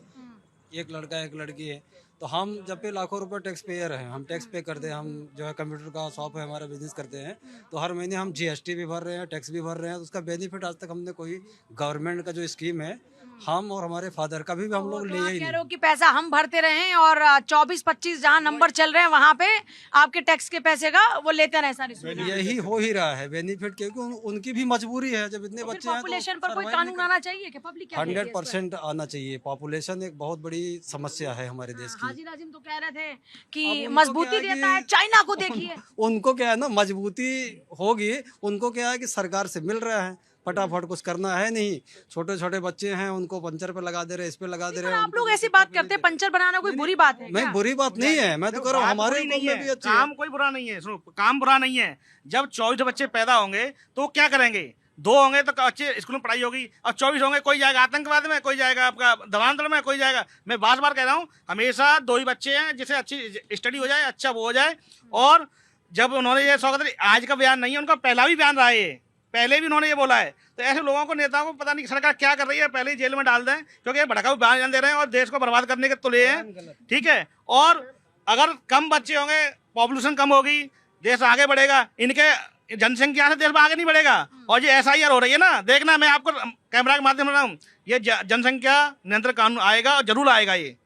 एक लड़का एक लड़की है, तो हम जब पे लाखों रुपए टैक्स पेयर हैं, हम टैक्स पे करते हैं। हम जो है कंप्यूटर का शॉप है हमारा, बिजनेस करते हैं, तो हर महीने हम GST भी भर रहे हैं, टैक्स भी भर रहे हैं। तो उसका बेनिफिट आज तक हमने कोई गवर्नमेंट का जो स्कीम है, हम और हमारे फादर का भी हम लोग ले ही कह रहे हो कि पैसा हम भरते रहे और 24-25 जहाँ नंबर चल रहे हैं वहाँ पे आपके टैक्स के पैसे का वो लेते रहे सारी सुविधा। यही हो ही रहा है बेनिफिट, क्योंकि उनकी भी मजबूरी है। जब इतने बच्चे हैं पॉपुलेशन पर कोई कानून आना चाहिए कि पब्लिक 100% आना चाहिए। पॉपुलेशन एक बहुत बड़ी समस्या है हमारे देश की। हाजी नाजिम तो कह रहे थे कि मजबूती देता है, चाइना को देखिए। उनको क्या है ना, मजबूती होगी, उनको क्या है कि सरकार से मिल रहा है, फटाफट कुछ करना है नहीं। छोटे छोटे बच्चे हैं, उनको पंचर पे लगा दे रहे, इस पे लगा दे रहे। आप लोग ऐसी बात करते हैं, पंचर बनाना कोई बुरी बात है? नहीं, बुरी बात नहीं है, मैं तो कह रहा हूँ हमारे नहीं है, काम कोई बुरा नहीं है। सुनो, काम बुरा नहीं है। जब 24 बच्चे पैदा होंगे तो क्या करेंगे? 2 होंगे तो अच्छे स्कूल में पढ़ाई होगी, और 24 होंगे, कोई जाएगा आतंकवाद में, कोई जाएगा आपका दवानदल में, कोई जाएगा। मैं बार बार कह रहा हूँ, हमेशा 2 ही बच्चे हैं, जिससे अच्छी स्टडी हो जाए, अच्छा वो हो जाए। और जब उन्होंने ये स्वागत, आज का बयान नहीं है, उनका पहला भी बयान रहा है, पहले भी उन्होंने ये बोला है। तो ऐसे लोगों को, नेताओं को पता नहीं सरकार क्या कर रही है, पहले ही जेल में डाल दें, क्योंकि ये भड़काऊ बयान दे रहे हैं और देश को बर्बाद करने के तुले हैं। ठीक है, और अगर कम बच्चे होंगे, पॉपुलेशन कम होगी, देश आगे बढ़ेगा। इनके जनसंख्या से देश में आगे नहीं बढ़ेगा। और ये SIR हो रही है ना, देखना, मैं आपको कैमरा के माध्यम से बता रहा हूँ, ये जनसंख्या नियंत्रण कानून आएगा और जरूर आएगा। ये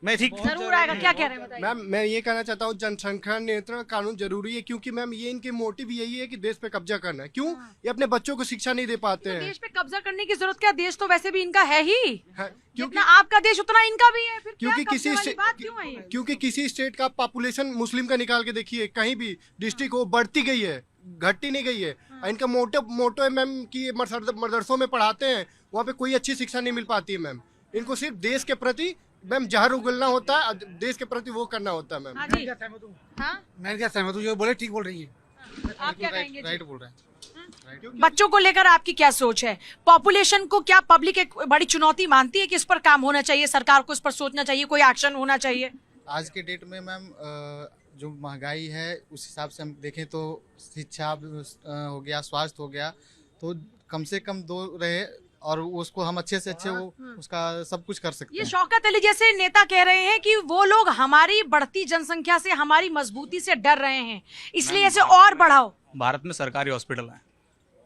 मैं ठीक जरूर आएगा। क्या कह रहे हैं? मैम, मैं ये कहना चाहता हूँ, जनसंख्या नियंत्रण कानून जरूरी है, क्योंकि मैम ये इनके मोटिव यही है कि देश पे कब्जा करना है। क्यों? ये अपने बच्चों को शिक्षा नहीं दे पाते हैं। देश पे कब्जा करने की जरूरत क्या? देश तो वैसे भी इनका है ही, जितना आपका देश उतना इनका भी है। फिर क्योंकि किसी किसी स्टेट का पॉपुलेशन मुस्लिम का निकाल के देखिए, कहीं भी डिस्ट्रिक्ट हो, बढ़ती गई है, घटती नहीं गई है। इनका मोटो है मैम कि मदरसों में पढ़ाते हैं, वहाँ पे कोई अच्छी शिक्षा नहीं मिल पाती है मैम। इनको सिर्फ देश के प्रति मैम जहर उगलना होता है, देश के प्रति वो करना होता है मैम। मैं क्या सहमत हूँ, जो बोले ठीक बोल रही है। आप क्या कहेंगे? राइट बोल रहे हैं। बच्चों को लेकर आपकी क्या सोच है? पॉपुलेशन को क्या पब्लिक एक बड़ी चुनौती मानती है कि इस पर काम होना चाहिए, सरकार को इस पर सोचना चाहिए, कोई एक्शन होना चाहिए? आज के डेट में मैम जो महंगाई है उस हिसाब से हम देखें तो शिक्षा हो गया, स्वास्थ्य हो गया, तो कम से कम 2 रहे और उसको हम अच्छे से अच्छे वो उसका सब कुछ कर सकते हैं। ये शौकत अली जैसे नेता कह रहे हैं कि वो लोग हमारी बढ़ती जनसंख्या से, हमारी मजबूती से डर रहे हैं, इसलिए इसे और बढ़ाओ। भारत में सरकारी हॉस्पिटल है,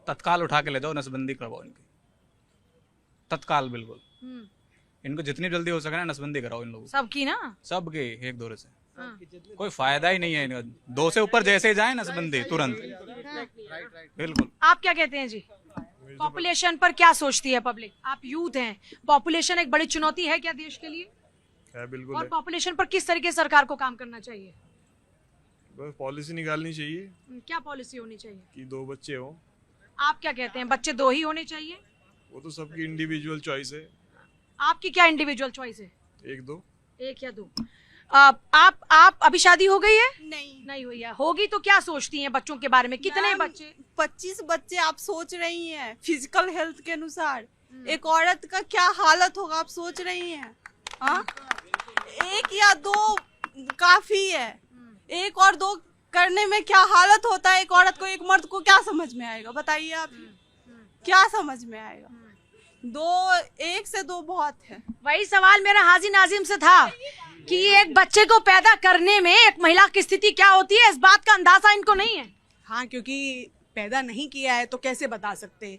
तत्काल उठा के ले जाओ, नसबंदी करवाओ इनकी, तत्काल बिल्कुल। इनको जितनी जल्दी हो सके ना नसबंदी कराओ इन लोगों, सबकी ना, सबके एक दौरे से। कोई फायदा ही नहीं है इनका। 2 से ऊपर जैसे जाए नसबंदी तुरंत। बिल्कुल। आप क्या कहते हैं जी? पॉपुलेशन पर क्या सोचती है पब्लिक? आप यूथ हैं, पॉपुलेशन एक बड़ी चुनौती है क्या देश के लिए? है, बिल्कुल। और पॉपुलेशन पर किस तरीके सरकार को काम करना चाहिए? बस पॉलिसी निकालनी चाहिए। क्या पॉलिसी होनी चाहिए? कि 2 बच्चे हो। आप क्या कहते हैं, बच्चे 2 ही होने चाहिए? वो तो सबकी इंडिविजुअल चॉइस है। आपकी क्या इंडिविजुअल चॉइस है? एक दो, एक या दो। आप अभी शादी हो गई है? नहीं हुई है। होगी तो क्या सोचती हैं बच्चों के बारे में? कितने बच्चे? 25 बच्चे आप सोच रही हैं फिजिकल हेल्थ के अनुसार एक औरत का क्या हालत होगा आप सोच रही हैं? हाँ, एक या दो काफी है। एक और दो करने में क्या हालत होता है एक औरत को, एक मर्द को क्या समझ में आएगा बताइए आप? क्या समझ में आएगा? एक से दो बहुत है। वही सवाल मेरा हाजी नाजिम से था कि एक बच्चे को पैदा करने में एक महिला की स्थिति क्या होती है, इस बात का अंदाजा इनको नहीं है। हाँ, क्योंकि पैदा नहीं किया है तो कैसे बता सकते हैं।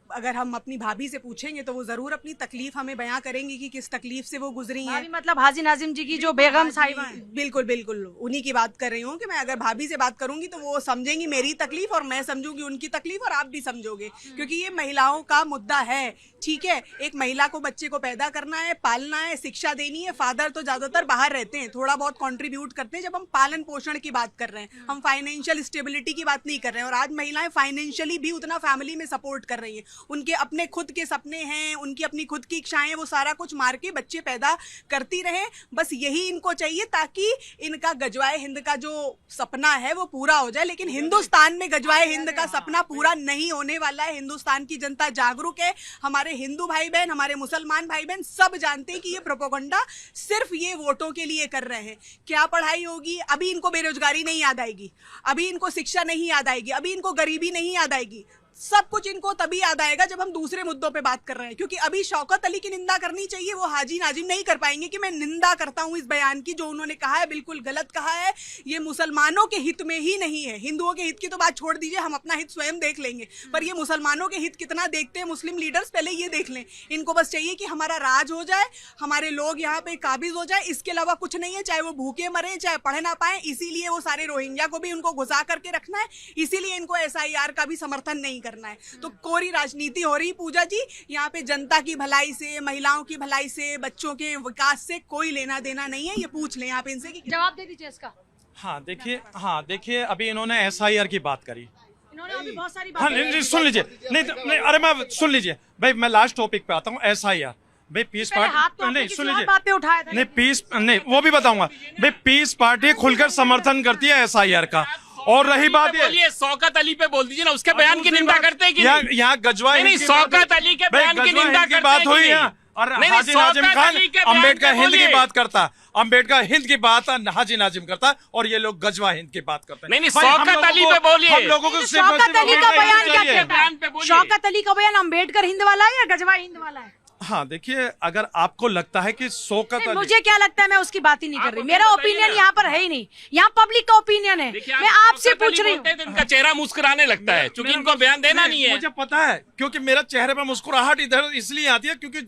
अगर हम अपनी भाभी से पूछेंगे तो वो जरूर अपनी तकलीफ हमें बयां करेंगी कि किस तकलीफ से वो गुजरी हैं। मतलब हाजी नाजिम जी की जो बेगम साहिबा हैं। बिल्कुल बिल्कुल उन्हीं की बात कर रही हूँ कि मैं अगर भाभी से बात करूंगी तो वो समझेंगी मेरी तकलीफ और मैं समझूंगी उनकी तकलीफ और आप भी समझोगे, क्योंकि ये महिलाओं का मुद्दा है। ठीक है, एक महिला को बच्चे को पैदा करना है, पालना है, शिक्षा देनी है। फादर तो ज्यादातर बाहर रहते हैं, थोड़ा बहुत कंट्रीब्यूट करते हैं। जब हम पालन पोषण की बात कर रहे हैं, हम फाइनेंशियल स्टेबिलिटी की बात नहीं कर रहे हैं। और आज महिलाएं फाइनेंशियली भी उतना फैमिली में सपोर्ट कर रही हैं। उनके अपने खुद के सपने हैं, उनकी अपनी खुद की इच्छाएं, वो सारा कुछ मार के बच्चे पैदा करती रहे। बस यही इनको चाहिए ताकि इनका गजवाए हिंद का जो सपना है वो पूरा हो जाए। लेकिन हिंदुस्तान में गजवाए हिंद का सपना पूरा नहीं होने वाला है। हिंदुस्तान की जनता जागरूक है, हमारे हिंदू भाई बहन, हमारे मुसलमान भाई बहन सब जानते हैं कि ये प्रोपेगेंडा सिर्फ ये वोटों के लिए कर रहे हैं। क्या पढ़ाई होगी? अभी इनको बेरोजगारी नहीं याद आएगी, अभी इनको शिक्षा नहीं याद आएगी, अभी इनको गरीबी नहीं याद आएगी। सब कुछ इनको तभी याद आएगा जब हम दूसरे मुद्दों पे बात कर रहे हैं। क्योंकि अभी शौकत अली की निंदा करनी चाहिए, वो हाजी नाजिम नहीं कर पाएंगे कि मैं निंदा करता हूं इस बयान की। जो उन्होंने कहा है बिल्कुल गलत कहा है। ये मुसलमानों के हित में ही नहीं है। हिंदुओं के हित की तो बात छोड़ दीजिए, हम अपना हित स्वयं देख लेंगे, पर ये मुसलमानों के हित कितना देखते हैं मुस्लिम लीडर्स पहले ये देख लें। इनको बस चाहिए कि हमारा राज हो जाए, हमारे लोग यहाँ पे काबिज हो जाए, इसके अलावा कुछ नहीं है। चाहे वो भूखे मरे, चाहे पढ़ ना पाए। इसीलिए वो सारे रोहिंग्या को भी उनको घुसा करके रखना है, इसीलिए इनको SIR का भी समर्थन नहीं करना है। तो कोरी राजनीति हो रही पूजा जी। यहाँ पे जनता की भलाई से, महिलाओं की भलाई से, बच्चों के विकास से कोई लेना देना नहीं है। ये पूछ लें आप इनसे कि जवाब दे दीजिए इसका। हाँ देखिए अभी इन्होंने SIR की बात करी। इन्होंने अभी बहुत सारी हाँ बातें नहीं, सुन लीजिए। नहीं अरे मैं सुन लीजिए भाई, मैं लास्ट टॉपिक पे आता हूँ। SIR भाई पीस पार्टी नहीं, सुन लीजिए। बात पे उठाया था। नहीं पीस नहीं, वो भी बताऊंगा भाई। पीस पार्टी खुलकर समर्थन करती है SIR का। और रही बात ये शौकत अली पे बोल दीजिए ना, उसके बयान की निंदा करते हैं कि यहाँ गजवा नहीं, शौकत अली के बयान की निंदा करते बात हुई है। और हाजी नाजिम खान अम्बेडकर हिंद की बात करता, अम्बेडकर हिंद की बात हाजी नाजिम करता, और ये लोग गजवा हिंद की बात करते हैं। नहीं शौकत अली पे बोलिए। हम लोगों को शौकत अली का बयान क्या कहता है? शौकत अली का बयान अम्बेडकर हिंद वाला है या गजवा हिंद वाला है? हाँ देखिए, अगर आपको लगता है कि शौकत अली, मुझे क्या लगता है, मैं उसकी बात ही नहीं कर रही। मेरा ओपिनियन यहाँ पर है ही नहीं, यहाँ पब्लिक का ओपिनियन है। मैं आपसे पूछ रही हूँ। इनका चेहरा मुस्कुराने लगता है, क्योंकि इनको बयान देना नहीं है। मुझे पता है, क्योंकि मेरा चेहरे पे मुस्कुराहट इधर इसलिए आती है क्योंकि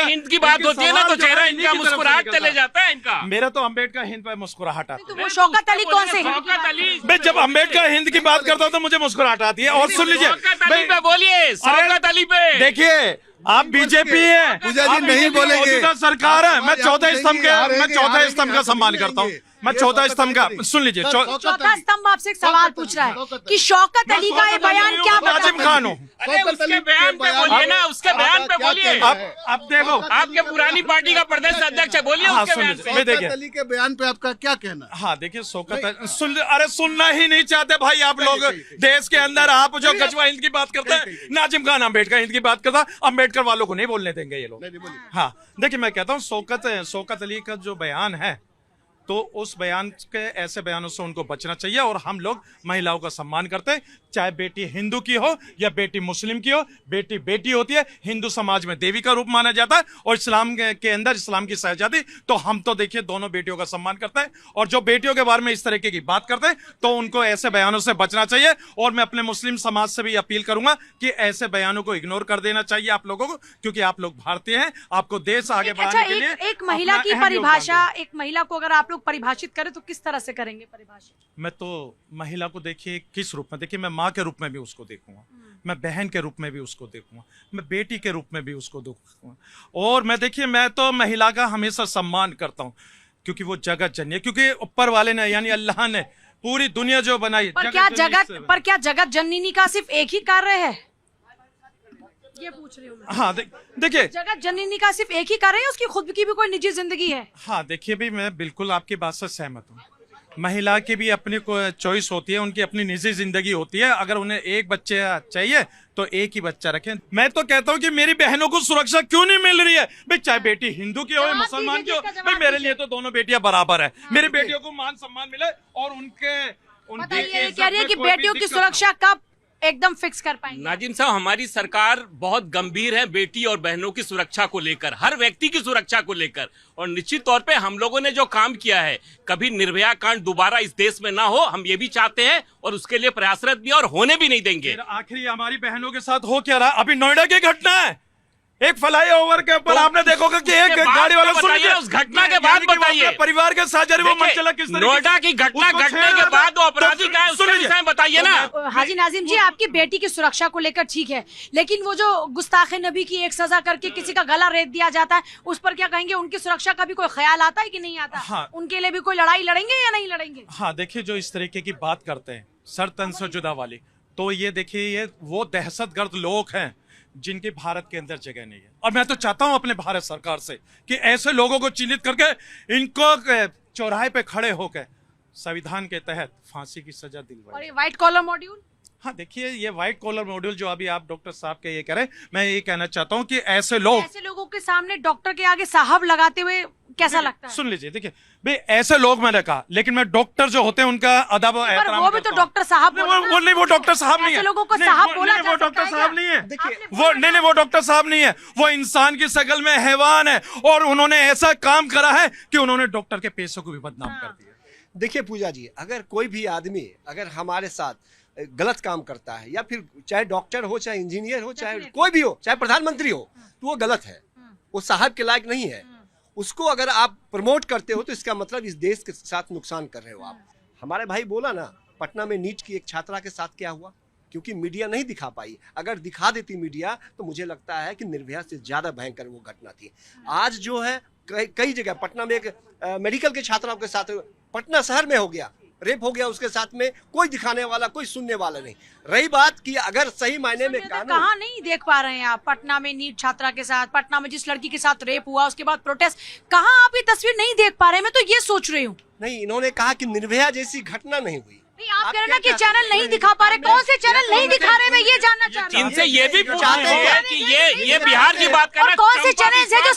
हिंद की बात होती है ना, तो चेहरा इनका मुस्कुराहट चले जाता है इनका। मेरा तो अम्बेडकर हिंद पे मुस्कुराहट आती है। वो शौकत अली कौन से? शौकत अली भाई जब अम्बेडकर हिंद की बात करता हूँ तो मुझे मुस्कुराहट आती है। और सुन लीजिए, बोलिए शौकत अली पे। देखिए आप बीजेपी है, पूजा जी नहीं बोलेंगे। मौजूदा सरकार है। मैं चौथा स्तंभ का सम्मान करता हूँ। मैं चौथा स्तंभ का, सुन लीजिए, चौथा स्तंभ आपसे एक सवाल पूछ रहा है कि शौकत अली का ये बयान क्या बताता है? नाजिम खान हो, उसके बयान पे बोलिए ना, उसके बयान पे बोलिए। अब देखो, आपके पुरानी पार्टी का प्रदेश अध्यक्ष है, बोलिए उसके बयान पे। शौकत अली के बयान पे आपका क्या कहना? हाँ देखिए, अरे सुनना ही नहीं चाहते भाई आप लोग। देश के अंदर आप जो गजवा हिंद की बात करते हैं, नाजिम खान अम्बेडकर हिंद की बात करता, अम्बेडकर वालों को नहीं बोलने देंगे ये लोग। हाँ देखिए, मैं कहता हूँ शौकत अली का जो बयान है, तो उस बयान के ऐसे बयानों से उनको बचना चाहिए। और हम लोग महिलाओं का सम्मान करते हैं, चाहे बेटी हिंदू की हो या बेटी मुस्लिम की हो। बेटी बेटी होती है। हिंदू समाज में देवी का रूप माना जाता है, और इस्लाम के अंदर इस्लाम की शहजादी। तो हम तो देखिए दोनों बेटियों का सम्मान करते हैं, और जो बेटियों के बारे में इस तरीके की बात करते हैं तो उनको ऐसे बयानों से बचना चाहिए। और मैं अपने मुस्लिम समाज से भी अपील करूंगा कि ऐसे बयानों को इग्नोर कर देना चाहिए आप लोगों को, क्योंकि आप लोग भारतीय हैं। आपको देश आगे बढ़ाने के लिए एक महिला की परिभाषा, एक महिला को अगर आप लोग परिभाषित करें तो किस तरह से करेंगे परिभाषित? मैं तो महिला को देखिए किस रूप में, देखिए मैं माँ के रूप में भी उसको देखूंगा, मैं बहन के रूप में भी उसको देखूंगा, मैं बेटी के रूप में भी उसको देखूंगा। और मैं देखिए, मैं तो महिला का हमेशा सम्मान करता हूँ, क्योंकि वो जगत जननी है। क्योंकि ऊपर वाले ने यानी अल्लाह ने पूरी दुनिया जो बनाई, पर क्या जगत जननी का सिर्फ एक ही कार्य है? ये पूछ रही हूँ मैं। हाँ देखिए, जगत जननी का सिर्फ एक ही कर रहे हैं, उसकी खुद की भी कोई निजी जिंदगी है। हाँ देखिए भी, मैं बिल्कुल आपकी बात से सहमत हूँ। महिला की भी अपनी चॉइस होती है, उनकी अपनी निजी जिंदगी होती है। अगर उन्हें एक बच्चा चाहिए तो एक ही बच्चा रखें। मैं तो कहता हूँ कि मेरी बहनों को सुरक्षा क्यों नहीं मिल रही है भाई? चाहे बेटी हिंदू की हो या मुसलमान की हो, भाई मेरे लिए तो दोनों बेटियां बराबर है। मेरी बेटियों को मान सम्मान मिले और उनके कह रही है कि बेटियों की सुरक्षा कब एकदम फिक्स कर पाएंगे? नाजिम साहब, हमारी सरकार बहुत गंभीर है बेटी और बहनों की सुरक्षा को लेकर, हर व्यक्ति की सुरक्षा को लेकर। और निश्चित तौर पे हम लोगों ने जो काम किया है, कभी निर्भया कांड दोबारा इस देश में ना हो, हम ये भी चाहते हैं और उसके लिए प्रयासरत भी और होने भी नहीं देंगे। आखिर हमारी बहनों के साथ हो क्या रहा? अभी नोएडा की घटना है, एक फ्लाईओवर के ऊपर आपने देखोगे कि एक गाड़ी वाला, सुनिए उस घटना के बाद बताइए, परिवार के साथ वो मन चला किस तरह? नोएडा की घटना घटने के बाद वो अपराधी का है, उसके विषय में बताइए ना। हाजी नाजिम जी, आपकी बेटी की सुरक्षा को लेकर ठीक है, लेकिन वो जो गुस्ताखे नबी की एक सजा करके किसी का गला रेत दिया जाता है, उस पर क्या कहेंगे? उनकी सुरक्षा का भी कोई ख्याल आता है कि नहीं आता? हाँ। उनके लिए भी कोई लड़ाई लड़ेंगे या नहीं लड़ेंगे? हाँ देखिए, जो इस तरीके की बात करते हैं सर तन से जुदा वाली, तो ये देखिए ये वो दहशतगर्द लोग हैं जिनकी भारत के अंदर जगह नहीं है। और मैं तो चाहता हूं अपने भारत सरकार से कि ऐसे लोगों को चिन्हित करके इनको चौराहे पे खड़े होकर संविधान के तहत फांसी की सजा दिलवाए। और ये व्हाइट कॉलर मॉड्यूल? हाँ देखिए, ये व्हाइट कॉलर मॉड्यूल जो अभी आप डॉक्टर साहब के ये कह रहे हैं, मैं ये कहना चाहता हूँ कि ऐसे लोगों के सामने डॉक्टर के आगे साहब लगाते हुए कैसा लगता है? सुन लीजिए, देखिए भाई ऐसे लोग मैंने कहा, लेकिन मैं डॉक्टर जो होते हैं उनका अदब और एहतराम वो भी तो डॉक्टर साहब वो नहीं, वो डॉक्टर साहब नहीं है। लोगों को साहब बोला वो डॉक्टर साहब नहीं है। वो नहीं, वो डॉक्टर साहब नहीं है। वो इंसान की शक्ल में हैवान है और उन्होंने ऐसा काम करा है कि उन्होंने डॉक्टर के पेशे को भी बदनाम कर दिया। देखिए पूजा जी, अगर कोई भी आदमी अगर हमारे साथ गलत काम करता है, या फिर चाहे डॉक्टर हो, चाहे इंजीनियर हो, चाहे कोई भी हो, चाहे प्रधानमंत्री हो, तो वो गलत है, वो साहब के लायक नहीं है। उसको अगर आप प्रमोट करते हो तो इसका मतलब इस देश के साथ नुकसान कर रहे हो आप। हमारे भाई बोला ना, पटना में नीट की एक छात्रा के साथ क्या हुआ, क्योंकि मीडिया नहीं दिखा पाई। अगर दिखा देती मीडिया तो मुझे लगता है कि निर्भया से ज्यादा भयंकर वो घटना थी। आज जो है कई जगह, पटना में एक मेडिकल के छात्राओं के साथ पटना शहर में हो गया, रेप हो गया उसके साथ में, कोई दिखाने वाला, कोई सुनने वाला नहीं। रही बात कि अगर सही मायने में कहाँ नहीं देख पा रहे हैं आप, पटना में नीट छात्रा के साथ, पटना में जिस लड़की के साथ रेप हुआ उसके बाद प्रोटेस्ट, कहाँ आप ये तस्वीर नहीं देख पा रहे हैं? मैं तो ये सोच रही हूँ। नहीं, इन्होंने कहा कि निर्भया जैसी घटना नहीं हुई। आप कह रहे ना कि चैनल नहीं दिखा पा रहे, कौन से चैनल नहीं दिखा रहे, मैं ये जानना चाहता हूँ। इनसे ये भी पूछते हैं कि ये बिहार की बात कर रहे हैं, कौन से चैनल है जो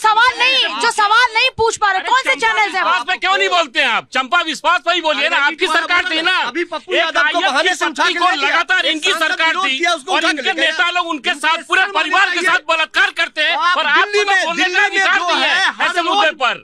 सवाल नहीं पूछ पा रहे? कौन से चैनल है? पे क्यों नहीं बोलते हैं आप? चंपा विश्वास पर ही बोलिए ना, आपकी सरकार थी ना। अभी पप्पू यादव को बहाने से उठा के लगातार इनकी सरकार थी और इनके नेता लोग उनके साथ पूरे परिवार के साथ बलात्कार करते हैं और आपको बोलने का अधिकार नहीं है ऐसे मुद्दे पर।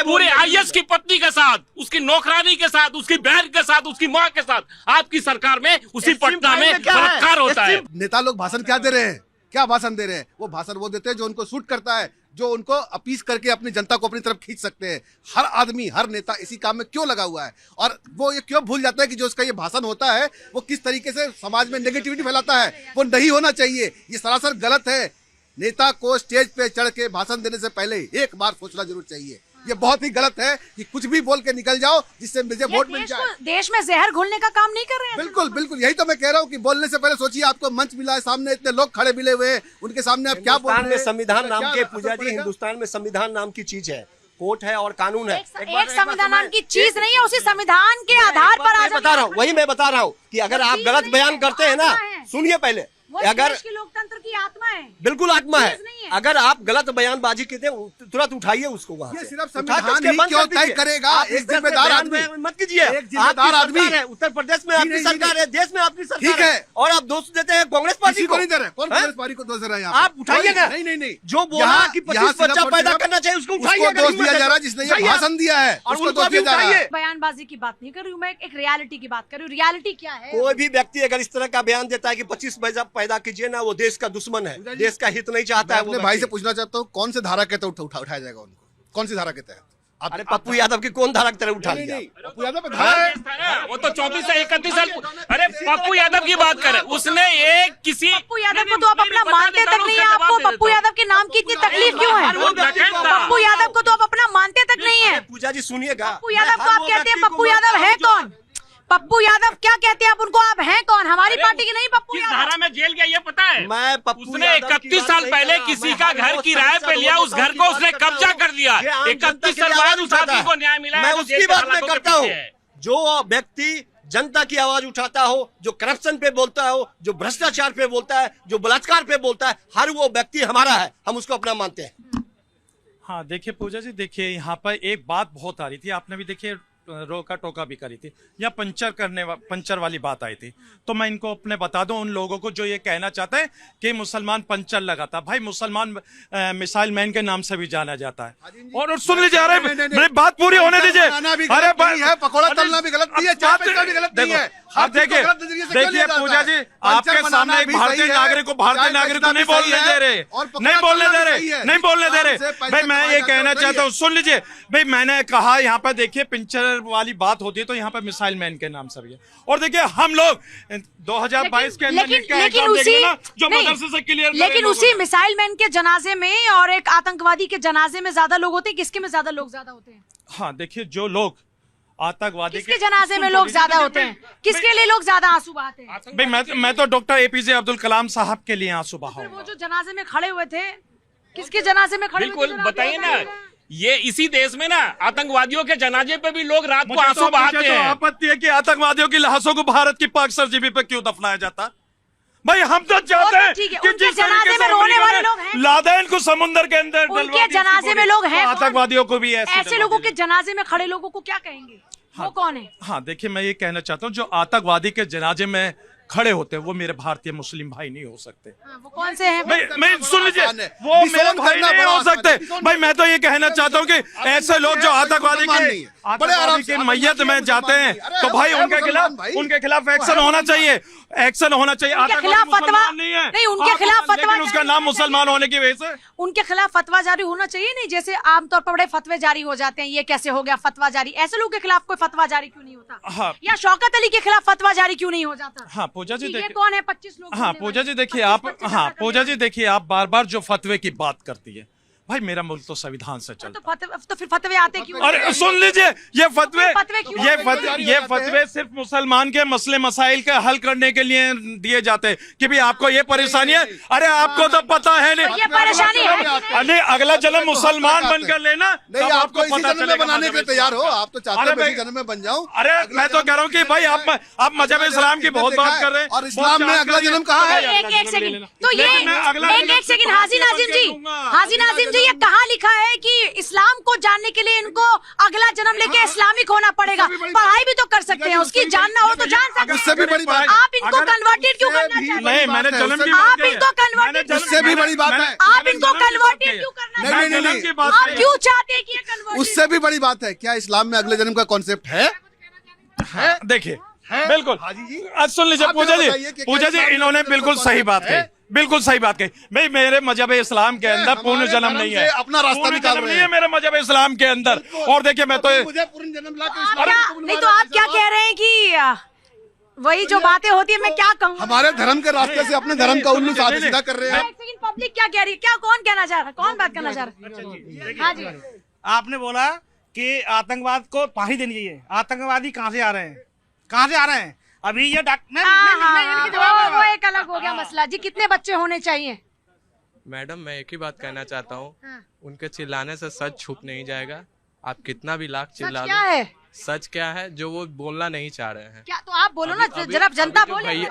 पूरे IAS की पत्नी के साथ, उसकी नौकरानी के साथ, उसकी बहन के साथ, उसकी माँ के साथ आपकी सरकार में उसी पटना में बलात्कार होता है। नेता लोग भाषण क्या दे रहे हैं? क्या भाषण दे रहे हैं? वो भाषण वो देते हैं जो उनको सूट करता है, जो उनको अपीस करके अपनी जनता को अपनी तरफ खींच सकते हैं। हर आदमी, हर नेता इसी काम में क्यों लगा हुआ है? और वो ये क्यों भूल जाता है कि जो उसका ये भाषण होता है वो किस तरीके से समाज में नेगेटिविटी फैलाता है? वो नहीं होना चाहिए, ये सरासर गलत है। नेता को स्टेज पे चढ़ के भाषण देने से पहले एक बार सोचना जरूर चाहिए। ये बहुत ही गलत है कि कुछ भी बोल के निकल जाओ जिससे मुझे वोट मिल जाए। देश में जहर घोलने का काम नहीं कर रहे हैं। बिल्कुल बिल्कुल, यही तो मैं कह रहा हूँ कि बोलने से पहले सोचिए। आपको मंच मिला है, सामने इतने लोग खड़े मिले हुए हैं, उनके सामने आप क्या बोल रहे हैं? संविधान नाम के पूजा जी, हिंदुस्तान में संविधान नाम की चीज है, कोर्ट है और कानून है। एक संविधान नाम की चीज नहीं है, उसी संविधान के आधार पर आज बता रहा हूँ, वही मैं बता रहा हूँ कि अगर आप गलत बयान करते हैं ना, सुनिए पहले, अगर लोकतंत्र की आत्मा है, बिल्कुल आत्मा है, अगर आप गलत बयानबाजी करते हैं तुरंत उठाइए उसको वहाँ से। सिर्फ संविधान ही क्यों तय करेगा? एक जिम्मेदार आदमी मत कीजिए, एक जिम्मेदार आदमी है, उत्तर प्रदेश में आपकी सरकार है, देश में आपकी सरकार ठीक है, और आप दोष देते हैं कांग्रेस पार्टी को। नहीं दे रहे, कौन कांग्रेस पार्टी को दोष दे रहा है? आप उठाइए ना। नहीं, जो बोला कि 25 बच्चा पैदा करना चाहिए उसको उठाइए, दोष दिया जा रहा है जिसने ये भाषण दिया है, उसको दोष दिया जा रहा है। बयानबाजी की बात नहीं कर रही हूँ मैं, एक रियलिटी की बात कर रही हूँ। रियलिटी क्या है? कोई भी व्यक्ति अगर इस तरह का बयान देता है कि 25 बच्चा पैदा कीजिए ना, वो देश का दुश्मन है, देश का हित नहीं चाहता है। अपने भाई से पूछना चाहता हूँ, कौन से धारा के तहत उठाया जाएगा उनको? कौन सी धारा के तहत? अरे पप्पू यादव की कौन धारा की तरह उठा लिया? पप्पू यादव पे धारा वो तो 24 से 31 साल। अरे पप्पू यादव की बात करें, उसने एक किसी पप्पू यादव को तो आप अपना मानते तक नहीं है। आपको पप्पू यादव के नाम की इतनी तकलीफ क्यों है? पप्पू यादव को तो आप अपना मानते तक नहीं है। पूजा जी सुनिएगा, पप्पू यादव को आप कहते हैं, पप्पू यादव है कौन? पप्पू यादव क्या कहते हैं आप उनको? आप हैं कौन? हमारी पार्टी के नहीं पप्पू किस यादव। धारा में जेल गया ये पता है? मैं पप्पू उसने यादव की 31 बात साल नहीं पहले कर रहा। किसी मैं का हर घर वो किराए पे लिया, उस घर को उसने कब्जा कर दिया। 31 साल बाद उस आदमी को न्याय मिला है, मैं तो उसकी जेल के बात मैं हालातों के करता हूँ। पीछे है। जो व्यक्ति जनता की आवाज उठाता हो, जो करप्शन पे बोलता हो, जो भ्रष्टाचार पे बोलता है, जो बलात्कार पे बोलता है, हर वो व्यक्ति हमारा है, हम उसको अपना मानते हैं। हाँ देखिए पूजा जी, देखिए यहाँ पर एक बात बहुत आ रही थी, आपने भी देखिए रोका टोका भी करी थी, या पंचर वाली बात आई थी। तो मैं इनको अपने बता दूं उन लोगों को जो ये कहना चाहते हैं कि मुसलमान पंचर लगाता, भाई मुसलमान मिसाइल मैन के नाम से भी जाना जाता है। और सुन लीजिए, अरे मेरी बात पूरी होने दीजिए। अरे पकौड़ा तलना भी गलत नहीं है, चाय बेचना भी गलत नहीं है। आप देखिए पूजा जी, आपके सामने एक भारतीय नागरिक को भारतीय नागरिक को नहीं बोलने दे रहे, नहीं बोलने दे रहे, नहीं बोलने दे रहे। भाई मैं ये कहना चाहता हूँ, सुन लीजिए भाई, मैंने कहा यहाँ पर देखिए पिंचर वाली बात होती है तो यहाँ पर मिसाइल मैन के नाम से भी है। और देखिए हम लोग 2022 के अंदर लेकिन उसी जो मदरसे से क्लियर, लेकिन उसी मिसाइल मैन के जनाजे में और एक आतंकवादी के जनाजे में ज्यादा लोग होते हैं, किसके में ज्यादा लोग ज्यादा होते हैं? हाँ देखिए, जो लोग आतंकवादी किसके जनाजे में लोग ज्यादा होते हैं? किसके लिए लोग ज्यादा आंसू बहाते हैं? भाई मैं तो डॉक्टर APJ अब्दुल कलाम साहब के लिए आंसू बहाऊंगा। वो जो जनाजे में खड़े हुए थे, किसके जनाजे में खड़े हुए थे? बिल्कुल बताइए ना, ये इसी देश में ना आतंकवादियों के जनाजे पे भी लोग रात को आंसू बहाते हैं। आपत्ति है कि आतंकवादियों की लाशों को भारत की पाक सरजमी पे क्यों दफनाया जाता? भाई हम तो चाहते हैं कि जिस जनाजे में रोने वाले लोग हैं, लादेन को समुद्र के अंदर उनके जनाजे में लोग हैं, आतंकवादियों को भी ऐसे लोगों के जनाजे में खड़े लोगों को क्या कहेंगे? वो कौन है? हाँ देखिए, मैं ये कहना चाहता हूँ जो आतंकवादी के जनाजे में खड़े होते हैं वो मेरे भारतीय मुस्लिम भाई नहीं हो सकते। वो कौन से हैं? मैं सुन लीजिए, वो मेरे भाई नहीं हो सकते। भाई मैं तो ये कहना चाहता हूँ कि ऐसे लोग जो आतंकवादी की मैयत में जाते हैं तो भाई उनके खिलाफ एक्शन होना चाहिए, एक्शन होना चाहिए। उनके खिलाफ फतवा नहीं है, नहीं, उनके खिलाफ फतवा, लेकिन उसका नाम मुसलमान होने की वजह से उनके खिलाफ फतवा जारी होना चाहिए। नहीं जैसे आमतौर पर बड़े फतवे जारी हो जाते हैं, ये कैसे हो गया फतवा जारी? ऐसे लोगों के खिलाफ कोई फतवा जारी क्यों नहीं होता? हाँ, या शौकत अली के खिलाफ फतवा जारी क्यों नहीं हो जाता? हाँ पूजा जी, ये कौन है? 25 लोग। हाँ पूजा जी देखिए आप, हाँ पूजा जी देखिए आप बार बार जो फतवे की बात करती है, भाई मेरा मुल्क तो संविधान से चलता है। तो फिर फतवे आते क्यों? अरे सुन लीजिए, ये क्यों? फतवे सिर्फ मुसलमान के मसले मसाइल के हल करने के लिए दिए जाते हैं कि भाई आपको ये परेशानी है, अरे आपको तो पता है नहीं ये परेशानी है। अरे अगला जन्म मुसलमान बनकर लेना, नहीं आपको इसी जन्म में बनाने के लिए तैयार हो, आप तो चाहते हैं इसी जन्म में बन जाऊं। अरे मैं तो कह रहा हूँ कि भाई आप मजहब इस्लाम की बहुत बात कर रहे हैं, और इस्लाम में अगला जन्म कहाँ है? एक सेकंड, तो ये एक सेकंड, हाजी नाजिम जी ये कहाँ लिखा है कि इस्लाम को जानने के लिए इनको अगला जन्म लेके इस्लामिक होना पड़ेगा? पढ़ाई भी तो कर सकते हैं, उसकी जानना हो तो जान सकते हैं। उससे भी बड़ी बात, आप इनको कन्वर्टेड क्यों करना चाहते हैं? नहीं मैंने जन्म की आप इनको कन्वर्टेड, उससे भी बड़ी बात है, आप इनको कन्वर्टेड क्यों करना चाहते हैं? नहीं, आप क्यों चाहते हैं कि ये कन्वर्टेड? उससे भी बड़ी बात है, क्या इस्लाम में अगले जन्म का कॉन्सेप्ट है? देखिए बिल्कुल, आज सुन लीजिए पूजा जी इन्होंने बिल्कुल सही बात कही, बिल्कुल सही बात कही। भाई मेरे मजहब इस्लाम के अंदर पूर्ण जन्म नहीं है, अपना रास्ता निकाल रहे हैं मेरे मजहब इस्लाम के अंदर। और देखिए मैं तो मुझे पूर्ण जन्म ला नहीं, तो आप क्या कह रहे हैं कि वही जो बातें होती है, मैं क्या कहूँ, हमारे धर्म के रास्ते से अपने धर्म का उल्लू सीधा कर रहे हैं। पब्लिक क्या कह रही है? क्या कौन कहना चाह रहा है? कौन बात करना चाह रहा है? हाँ जी, आपने बोला कि आतंकवाद को फांसी देनी चाहिए। आतंकवादी कहाँ से आ रहे हैं? कहाँ से आ रहे हैं? अभी ये वो एक अलग हो गया मसला जी। कितने बच्चे होने चाहिए? मैडम मैं एक ही बात कहना चाहता हूँ, उनके चिल्लाने से सच छुप नहीं जाएगा। आप कितना भी लाख चिल्ला लो, क्या है सच क्या है जो वो बोलना नहीं चाह रहे हैं? क्या? तो आप बोलो ना, जरा जनता बोले।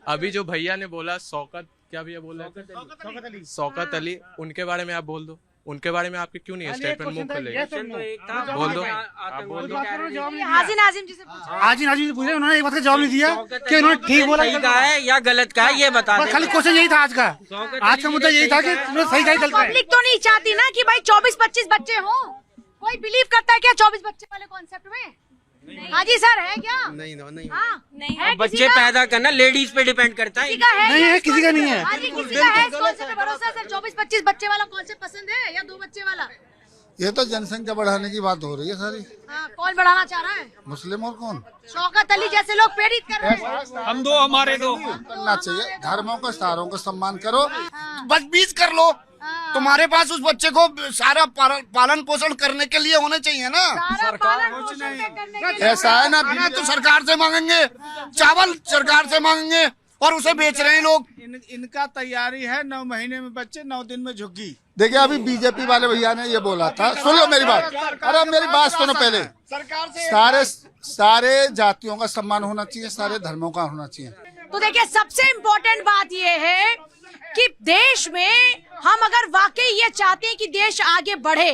अभी जो भैया ने बोला शौकत, क्या भैया बोला? शौकत अली, उनके बारे में आप बोल दो। उनके बारे में आपके क्यों नहीं स्टेटमेंट मुंह खोलेगा? बोल दो, आप बोल दो। हाजी नाजिम जी से पूछे, उन्होंने एक बात का जवाब नहीं दिया कि उन्होंने ठीक बोला है या गलत का है, ये बता दो। खाली क्वेश्चन यही था आज का मुद्दा यही था कि उन्होंने सही कहा गलत। पब्लिक तो नहीं चाहती ना कि भाई 24-25 बच्चे हों। कोई बिलीव करता है क्या 24 बच्चे वाले कॉन्सेप्ट में? हाजी सर है क्या? नहीं है। बच्चे पैदा करना लेडीज पे डिपेंड करता है। नहीं है, किसी का नहीं है। हाजी किसी का है इस कॉन्सेप्ट पे भरोसा? सर 24-25 बच्चे वाला कॉन्सेप्ट पसंद है या 2 बच्चे वाला? ये तो जनसंख्या बढ़ाने की बात हो रही है सारी। कौन बढ़ाना चाह रहा है? मुस्लिम और कौन? शौकत अली जैसे लोग प्रेरित कर रहे हैं। हम दो हमारे दो करना चाहिए। धर्मों को सारों को सम्मान करो। बस बीज कर लो। तुम्हारे पास उस बच्चे को सारा पालन पोषण करने के लिए होने चाहिए ना। ऐसा है ना, खाना तो सरकार से मांगेंगे, चावल सरकार से मांगेंगे और उसे बेच रहे हैं लोग। इनका तैयारी है 9 महीने में बच्चे, 9 दिन में झुग्गी। देखिए अभी बीजेपी वाले भैया ने ये बोला था, सुन लो मेरी बात। अरे मेरी बात सुनो पहले। सारे जातियों का सम्मान होना चाहिए, सारे धर्मों का होना चाहिए। तो देखिए सबसे इम्पोर्टेंट बात ये है कि देश में हम अगर वाकई ये चाहते हैं कि देश आगे बढ़े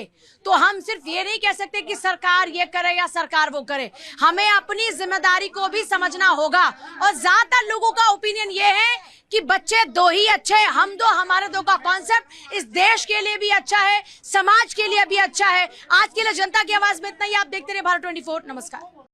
तो हम सिर्फ ये नहीं कह सकते कि सरकार ये करे या सरकार वो करे। हमें अपनी जिम्मेदारी को भी समझना होगा। और ज्यादातर लोगों का ओपिनियन ये है कि बच्चे दो ही अच्छे हैं, हम दो हमारे दो का कॉन्सेप्ट इस देश के लिए भी अच्छा है, समाज के लिए भी अच्छा है। आज के लिए जनता की आवाज में इतना ही। आप देखते रहिए भारत 24। नमस्कार।